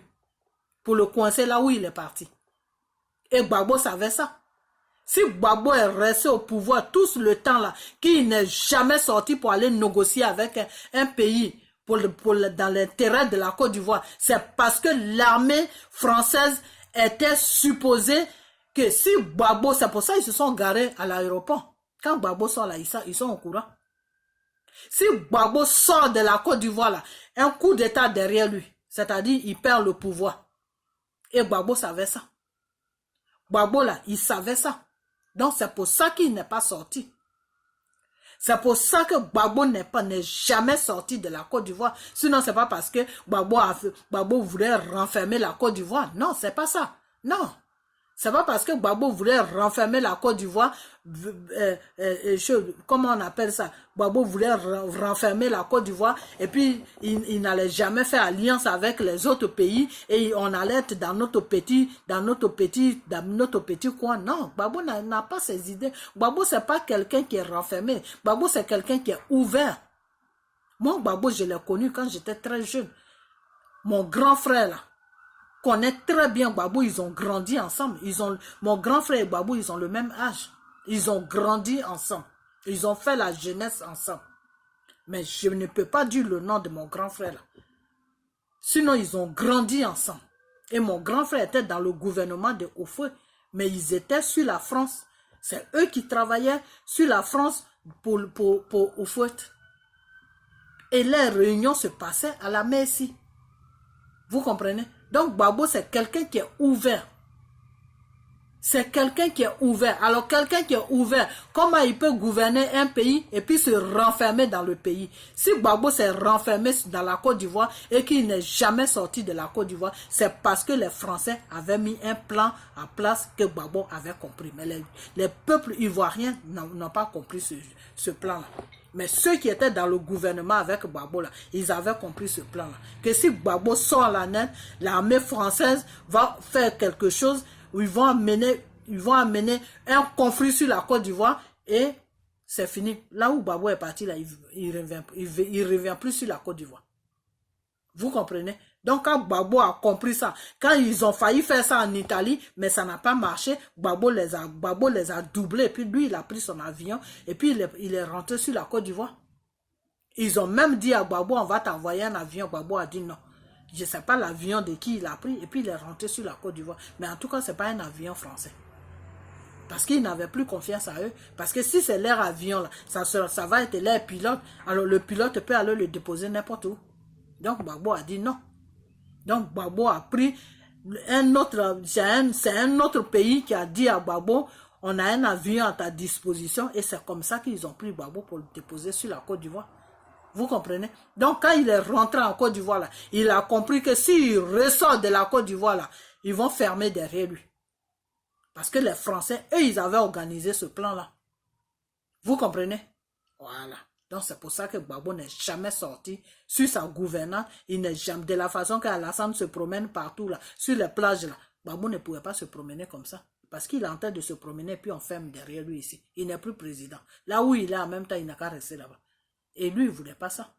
Pour le coincer là où il est parti. Et Gbagbo savait ça. Si Gbagbo est resté au pouvoir tout le temps là, qu'il n'est jamais sorti pour aller négocier avec un pays dans l'intérêt de la Côte d'Ivoire, c'est parce que l'armée française était supposée que si Gbagbo, c'est pour ça qu'ils se sont garés à l'aéroport. Quand Gbagbo sort là, ils sont au courant. Si Gbagbo sort de la Côte d'Ivoire là, un coup d'état derrière lui, c'est-à-dire il perd le pouvoir. Et Gbagbo savait ça. Gbagbo là, il savait ça. Donc, c'est pour ça qu'il n'est pas sorti. C'est pour ça que Gbagbo n'est jamais sorti de la Côte d'Ivoire. Sinon, c'est pas parce que Gbagbo voulait renfermer la Côte d'Ivoire. Non, c'est pas ça. Non. C'est pas parce que Gbagbo voulait renfermer la Côte d'Ivoire, comment on appelle ça? Gbagbo voulait renfermer la Côte d'Ivoire et puis il n'allait jamais faire alliance avec les autres pays et on allait être dans notre petit coin. Non, Gbagbo n'a pas ces idées. Gbagbo, c'est pas quelqu'un qui est renfermé. Gbagbo, c'est quelqu'un qui est ouvert. Moi, Gbagbo, je l'ai connu quand j'étais très jeune. Mon grand frère, là, connaît très bien Gbagbo, ils ont grandi ensemble. Mon grand frère et Gbagbo, ils ont le même âge. Ils ont grandi ensemble. Ils ont fait la jeunesse ensemble. Mais je ne peux pas dire le nom de mon grand frère là. Sinon, ils ont grandi ensemble. Et mon grand frère était dans le gouvernement de Houphouët. Mais ils étaient sur la France. C'est eux qui travaillaient sur la France pour Houphouët. Et les réunions se passaient à la Messie. Vous comprenez? Donc, Gbagbo, c'est quelqu'un qui est ouvert. C'est quelqu'un qui est ouvert. Alors, quelqu'un qui est ouvert, comment il peut gouverner un pays et puis se renfermer dans le pays? Si Gbagbo s'est renfermé dans la Côte d'Ivoire et qu'il n'est jamais sorti de la Côte d'Ivoire, c'est parce que les Français avaient mis un plan en place que Gbagbo avait compris. Mais les peuples ivoiriens n'ont pas compris ce plan-là. Mais ceux qui étaient dans le gouvernement avec Gbagbo, là, ils avaient compris ce plan-là. Que si Gbagbo sort la net, l'armée française va faire quelque chose où ils vont amener un conflit sur la Côte d'Ivoire et c'est fini. Là où Gbagbo est parti, là, il revient plus sur la Côte d'Ivoire. Vous comprenez? Donc, quand Gbagbo a compris ça, quand ils ont failli faire ça en Italie, mais ça n'a pas marché, Gbagbo les a doublés. Et puis lui, il a pris son avion et puis il est rentré sur la Côte d'Ivoire. Ils ont même dit à Gbagbo, on va t'envoyer un avion. Gbagbo a dit non. Je ne sais pas l'avion de qui il a pris et puis il est rentré sur la Côte d'Ivoire. Mais en tout cas, ce n'est pas un avion français. Parce qu'ils n'avaient plus confiance à eux. Parce que si c'est leur avion, là, ça va être leur pilote. Alors le pilote peut aller le déposer n'importe où. Donc Gbagbo a dit non. Donc Gbagbo a pris un autre, c'est un autre pays qui a dit à Gbagbo, on a un avion à ta disposition. Et c'est comme ça qu'ils ont pris Gbagbo pour le déposer sur la Côte d'Ivoire. Vous comprenez? Donc quand il est rentré en Côte d'Ivoire, là, il a compris que s'il ressort de la Côte d'Ivoire, là, ils vont fermer derrière lui. Parce que les Français, eux, ils avaient organisé ce plan-là. Vous comprenez? Voilà. Donc c'est pour ça que Gbagbo n'est jamais sorti sur sa gouvernance. Il n'est jamais, de la façon qu'Alassane se promène partout là, sur les plages là. Gbagbo ne pouvait pas se promener comme ça. Parce qu'il est en train de se promener, puis on ferme derrière lui ici. Il n'est plus président. Là où il est, en même temps, il n'a qu'à rester là-bas. Et lui, il ne voulait pas ça.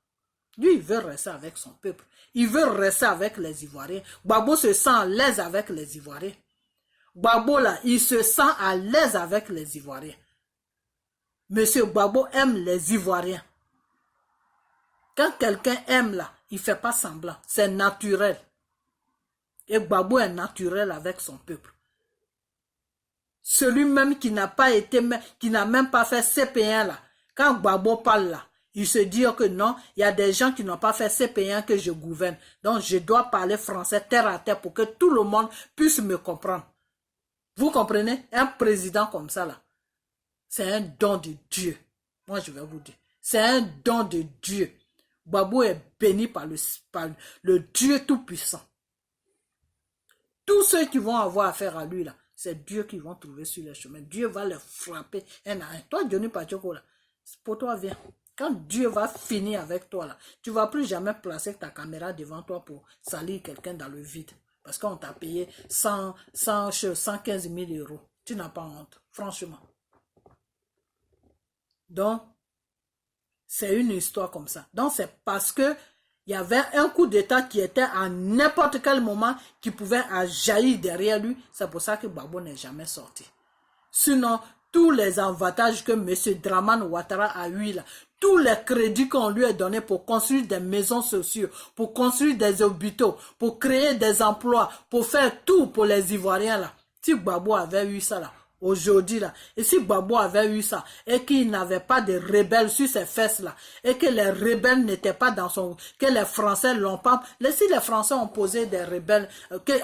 Lui, il veut rester avec son peuple. Il veut rester avec les Ivoiriens. Gbagbo se sent à l'aise avec les Ivoiriens. Gbagbo là, il se sent à l'aise avec les Ivoiriens. Monsieur Gbagbo aime les Ivoiriens. Quand quelqu'un aime là, il ne fait pas semblant. C'est naturel. Et Gbagbo est naturel avec son peuple. Celui même qui n'a pas été, qui n'a même pas fait CP1 là, quand Gbagbo parle là, il se dit que non, il y a des gens qui n'ont pas fait CP1 que je gouverne. Donc je dois parler français terre à terre pour que tout le monde puisse me comprendre. Vous comprenez? Un président comme ça là, c'est un don de Dieu. Moi je vais vous dire, c'est un don de Dieu. Gbagbo est béni par le Dieu tout-puissant. Tous ceux qui vont avoir affaire à lui là, c'est Dieu qui vont trouver sur le chemin. Dieu va les frapper un à un. Toi, Johnny Pachoko là, pour toi, viens. Quand Dieu va finir avec toi là, tu ne vas plus jamais placer ta caméra devant toi pour salir quelqu'un dans le vide. Parce qu'on t'a payé 115 000 euros. Tu n'as pas honte, franchement. Donc, c'est une histoire comme ça. Donc, c'est parce que il y avait un coup d'État qui était à n'importe quel moment qui pouvait jaillir derrière lui. C'est pour ça que Gbagbo n'est jamais sorti. Sinon, tous les avantages que M. Dramane Ouattara a eu là, tous les crédits qu'on lui a donnés pour construire des maisons sociales, pour construire des hôpitaux, pour créer des emplois, pour faire tout pour les Ivoiriens là. Si Gbagbo avait eu ça là, aujourd'hui là, et si Gbagbo avait eu ça, et qu'il n'avait pas de rebelles sur ses fesses là, et que les rebelles n'étaient pas dans son, que les Français l'ont pas, si les Français ont posé des rebelles,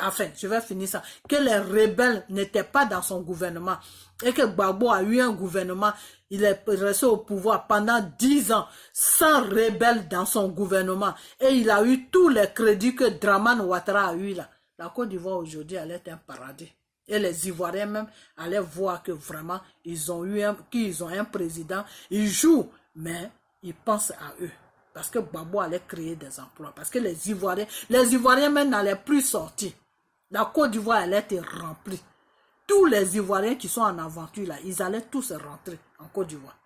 enfin, je vais finir ça, que les rebelles n'étaient pas dans son gouvernement, et que Gbagbo a eu un gouvernement, il est resté au pouvoir pendant 10 ans, sans rebelles dans son gouvernement, et il a eu tous les crédits que Dramane Ouattara a eu là. La Côte d'Ivoire aujourd'hui, elle est un paradis. Et les Ivoiriens même allaient voir que vraiment, ils ont un président, ils jouent, mais ils pensent à eux. Parce que Gbagbo allait créer des emplois. Parce que les Ivoiriens même n'allaient plus sortir. La Côte d'Ivoire allait être remplie. Tous les Ivoiriens qui sont en aventure là, ils allaient tous rentrer en Côte d'Ivoire.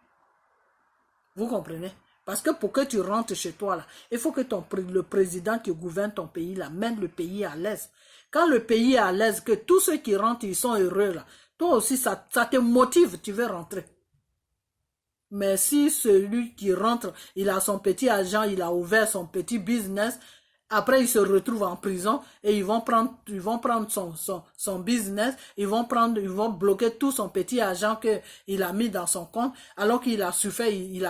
Vous comprenez? Parce que pour que tu rentres chez toi là, il faut que le président qui gouverne ton pays là, mène le pays à l'aise. Quand le pays est à l'aise, que tous ceux qui rentrent, ils sont heureux là, toi aussi ça te motive, tu veux rentrer. Mais si celui qui rentre, il a son petit argent, il a ouvert son petit business, après il se retrouve en prison et ils vont prendre son business, ils vont bloquer tout son petit argent qu'il a mis dans son compte, alors qu'il a su faire, il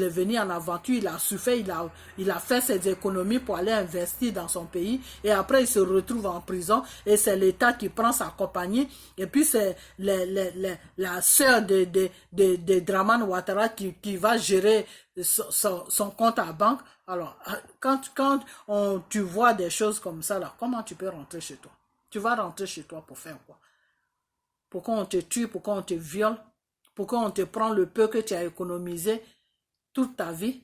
est venu en aventure, il a su faire, il a fait ses économies pour aller investir dans son pays, et après il se retrouve en prison, et c'est l'État qui prend sa compagnie, et puis c'est la sœur de Dramane Ouattara qui va gérer son compte à banque. Alors, quand tu vois des choses comme ça, là, comment tu peux rentrer chez toi? Tu vas rentrer chez toi pour faire quoi? Pourquoi on te tue? Pourquoi on te viole? Pourquoi on te prend le peu que tu as économisé toute ta vie?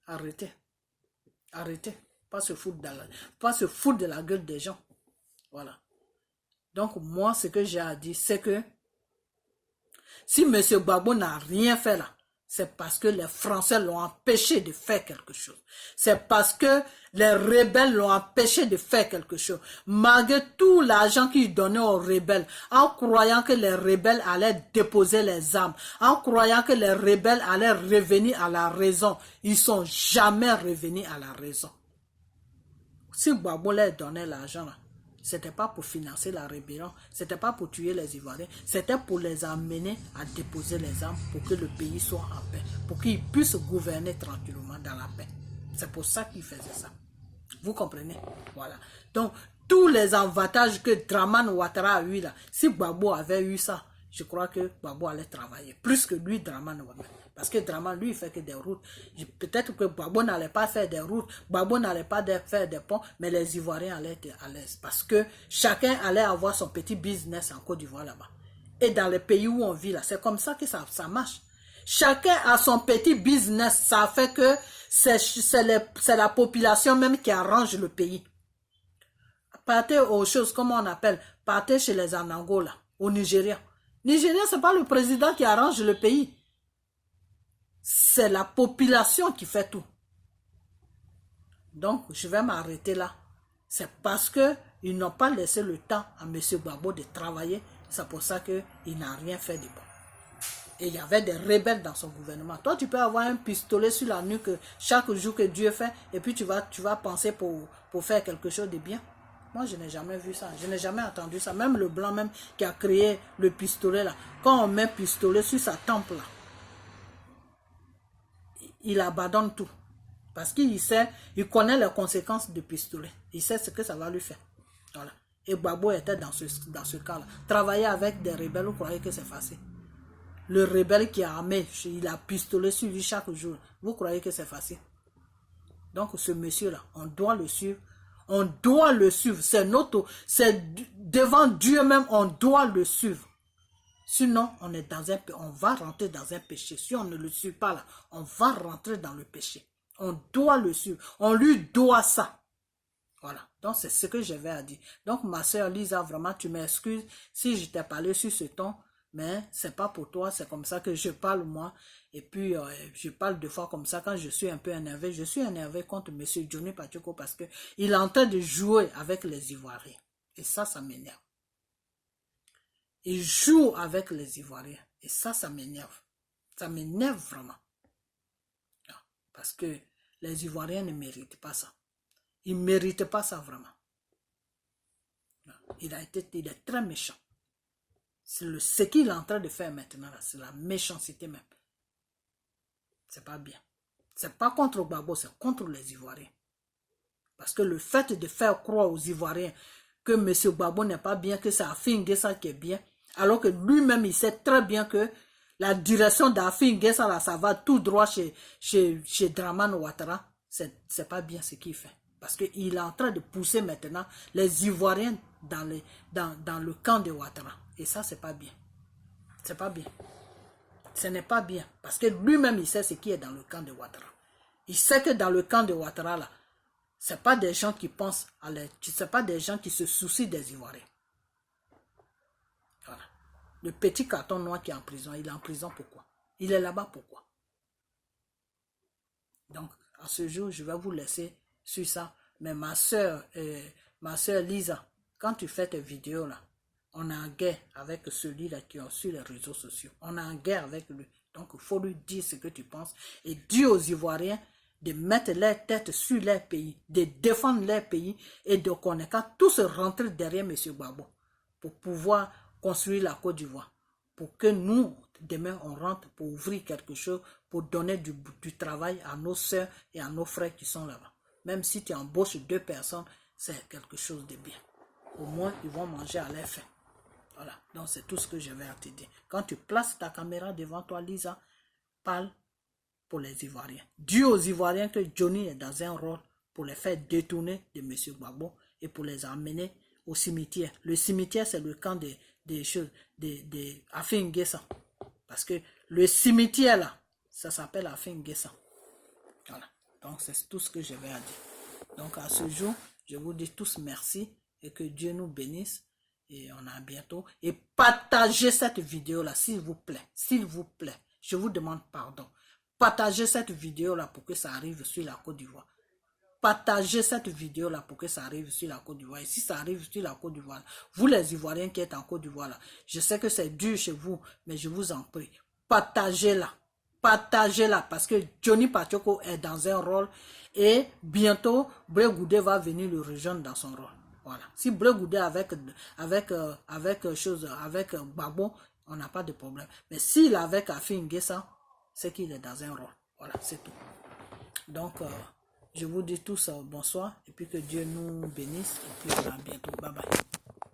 Arrêtez. Arrêtez. Pas se foutre de la gueule des gens. Voilà. Donc, moi, ce que j'ai à dire, c'est que si M. Gbagbo n'a rien fait là, c'est parce que les Français l'ont empêché de faire quelque chose. C'est parce que les rebelles l'ont empêché de faire quelque chose. Malgré tout l'argent qu'ils donnaient aux rebelles, en croyant que les rebelles allaient déposer les armes, en croyant que les rebelles allaient revenir à la raison, ils ne sont jamais revenus à la raison. Si Gbagbo leur donnait l'argent là, c'était pas pour financer la rébellion, c'était pas pour tuer les Ivoiriens, c'était pour les amener à déposer les armes pour que le pays soit en paix, pour qu'ils puissent gouverner tranquillement dans la paix. C'est pour ça qu'ils faisaient ça. Vous comprenez? Voilà. Donc, tous les avantages que Dramane Ouattara a eu là, si Gbagbo avait eu ça, je crois que Gbagbo allait travailler. Plus que lui, Dramane Ouattara. Parce que Dramane, lui, il fait que des routes. Peut-être que Gbagbo n'allait pas faire des routes, Gbagbo n'allait pas faire des ponts, mais les Ivoiriens allaient être à l'aise. Parce que chacun allait avoir son petit business en Côte d'Ivoire là-bas. Et dans les pays où on vit là, c'est comme ça que ça marche. Chacun a son petit business. Ça fait que c'est la population même qui arrange le pays. Partez aux choses, comme on appelle, partez chez les Anangola, au Nigeria. Nigeria, ce n'est pas le président qui arrange le pays. C'est la population qui fait tout. Donc, je vais m'arrêter là. C'est parce qu'ils n'ont pas laissé le temps à M. Gbagbo de travailler. C'est pour ça qu'il n'a rien fait de bon. Et il y avait des rebelles dans son gouvernement. Toi, tu peux avoir un pistolet sur la nuque chaque jour que Dieu fait, et puis tu vas penser pour faire quelque chose de bien. Moi, je n'ai jamais vu ça. Je n'ai jamais entendu ça. Même le blanc même qui a créé le pistolet là, quand on met un pistolet sur sa tempe là, il abandonne tout. Parce qu'il sait, il connaît les conséquences du pistolet. Il sait ce que ça va lui faire. Voilà. Et Gbagbo était dans ce cas-là. Travailler avec des rebelles, vous croyez que c'est facile? Le rebelle qui est armé, il a pistolet sur lui chaque jour. Vous croyez que c'est facile? Donc ce monsieur-là, on doit le suivre. On doit le suivre. C'est devant Dieu même, on doit le suivre. Sinon, on va rentrer dans un péché. Si on ne le suit pas là, on va rentrer dans le péché. On doit le suivre. On lui doit ça. Voilà. Donc, c'est ce que j'avais à dire. Donc, ma soeur Lisa, vraiment, tu m'excuses si je t'ai parlé sur ce ton. Mais c'est pas pour toi, c'est comme ça que je parle moi. Et puis, je parle deux fois comme ça quand je suis un peu énervé. Je suis énervé contre M. Johnny Pacheco parce qu'il est en train de jouer avec les Ivoiriens. Et ça m'énerve. Il joue avec les Ivoiriens. Et ça m'énerve. Ça m'énerve vraiment. Parce que les Ivoiriens ne méritent pas ça. Ils ne méritent pas ça vraiment. Il est très méchant. Ce qu'il est en train de faire maintenant, c'est la méchanceté même. C'est pas bien. C'est pas contre Gbagbo, c'est contre les Ivoiriens. Parce que le fait de faire croire aux Ivoiriens que M. Gbagbo n'est pas bien, que c'est Affi N'Guessan qui est bien, alors que lui-même, il sait très bien que la direction d'Affi N'Guessan, là, ça va tout droit chez Dramane Ouattara. C'est pas bien ce qu'il fait. Parce qu'il est en train de pousser maintenant les Ivoiriens dans le camp de Ouattara. Et ça, c'est pas bien. C'est pas bien. Ce n'est pas bien. Parce que lui-même, il sait ce qui est dans le camp de Ouattara. Il sait que dans le camp de Ouattara, là, ce n'est pas des gens qui pensent à l'aide. Ce n'est pas des gens qui se soucient des Ivoiriens. Voilà. Le petit carton noir qui est en prison, il est en prison pourquoi? Il est là-bas pourquoi? Donc, à ce jour, je vais vous laisser sur ça. Mais ma soeur Lisa, quand tu fais tes vidéos là, on est en guerre avec celui-là qui est sur les réseaux sociaux. On est en guerre avec lui. Donc, il faut lui dire ce que tu penses. Et dire aux Ivoiriens de mettre leur tête sur leur pays, de défendre leur pays et de connaître tous rentrer derrière M. Gbagbo pour pouvoir construire la Côte d'Ivoire. Pour que nous, demain, on rentre pour ouvrir quelque chose, pour donner du travail à nos soeurs et à nos frères qui sont là-bas. Même si tu embauches 2 personnes, c'est quelque chose de bien. Au moins, ils vont manger à leur faim. Voilà, donc c'est tout ce que je vais te dire. Quand tu places ta caméra devant toi, Lisa, parle pour les Ivoiriens. Dis aux Ivoiriens que Johnny est dans un rôle pour les faire détourner de M. Gbagbo et pour les emmener au cimetière. Le cimetière, c'est le camp des choses, de Affi N'Guessan. Parce que le cimetière, là, ça s'appelle Affi N'Guessan. Voilà, donc c'est tout ce que je vais à dire. Donc à ce jour, je vous dis tous merci et que Dieu nous bénisse. Et on a bientôt. Et partagez cette vidéo-là, s'il vous plaît. S'il vous plaît. Je vous demande pardon. Partagez cette vidéo-là pour que ça arrive sur la Côte d'Ivoire. Partagez cette vidéo-là pour que ça arrive sur la Côte d'Ivoire. Et si ça arrive sur la Côte d'Ivoire, vous les Ivoiriens qui êtes en Côte d'Ivoire, là, je sais que c'est dur chez vous, mais je vous en prie. Partagez-la. Partagez-la parce que Johnny Pacheco est dans un rôle et bientôt, Blé Goudé va venir le rejoindre dans son rôle. Voilà. Si Bleu Goudé avec Gbagbo, on n'a pas de problème. Mais s'il est avec Afi N'Guessan, c'est qu'il est dans un rôle. Voilà, c'est tout. Donc, je vous dis tous bonsoir et puis que Dieu nous bénisse et puis à bientôt. Bye bye.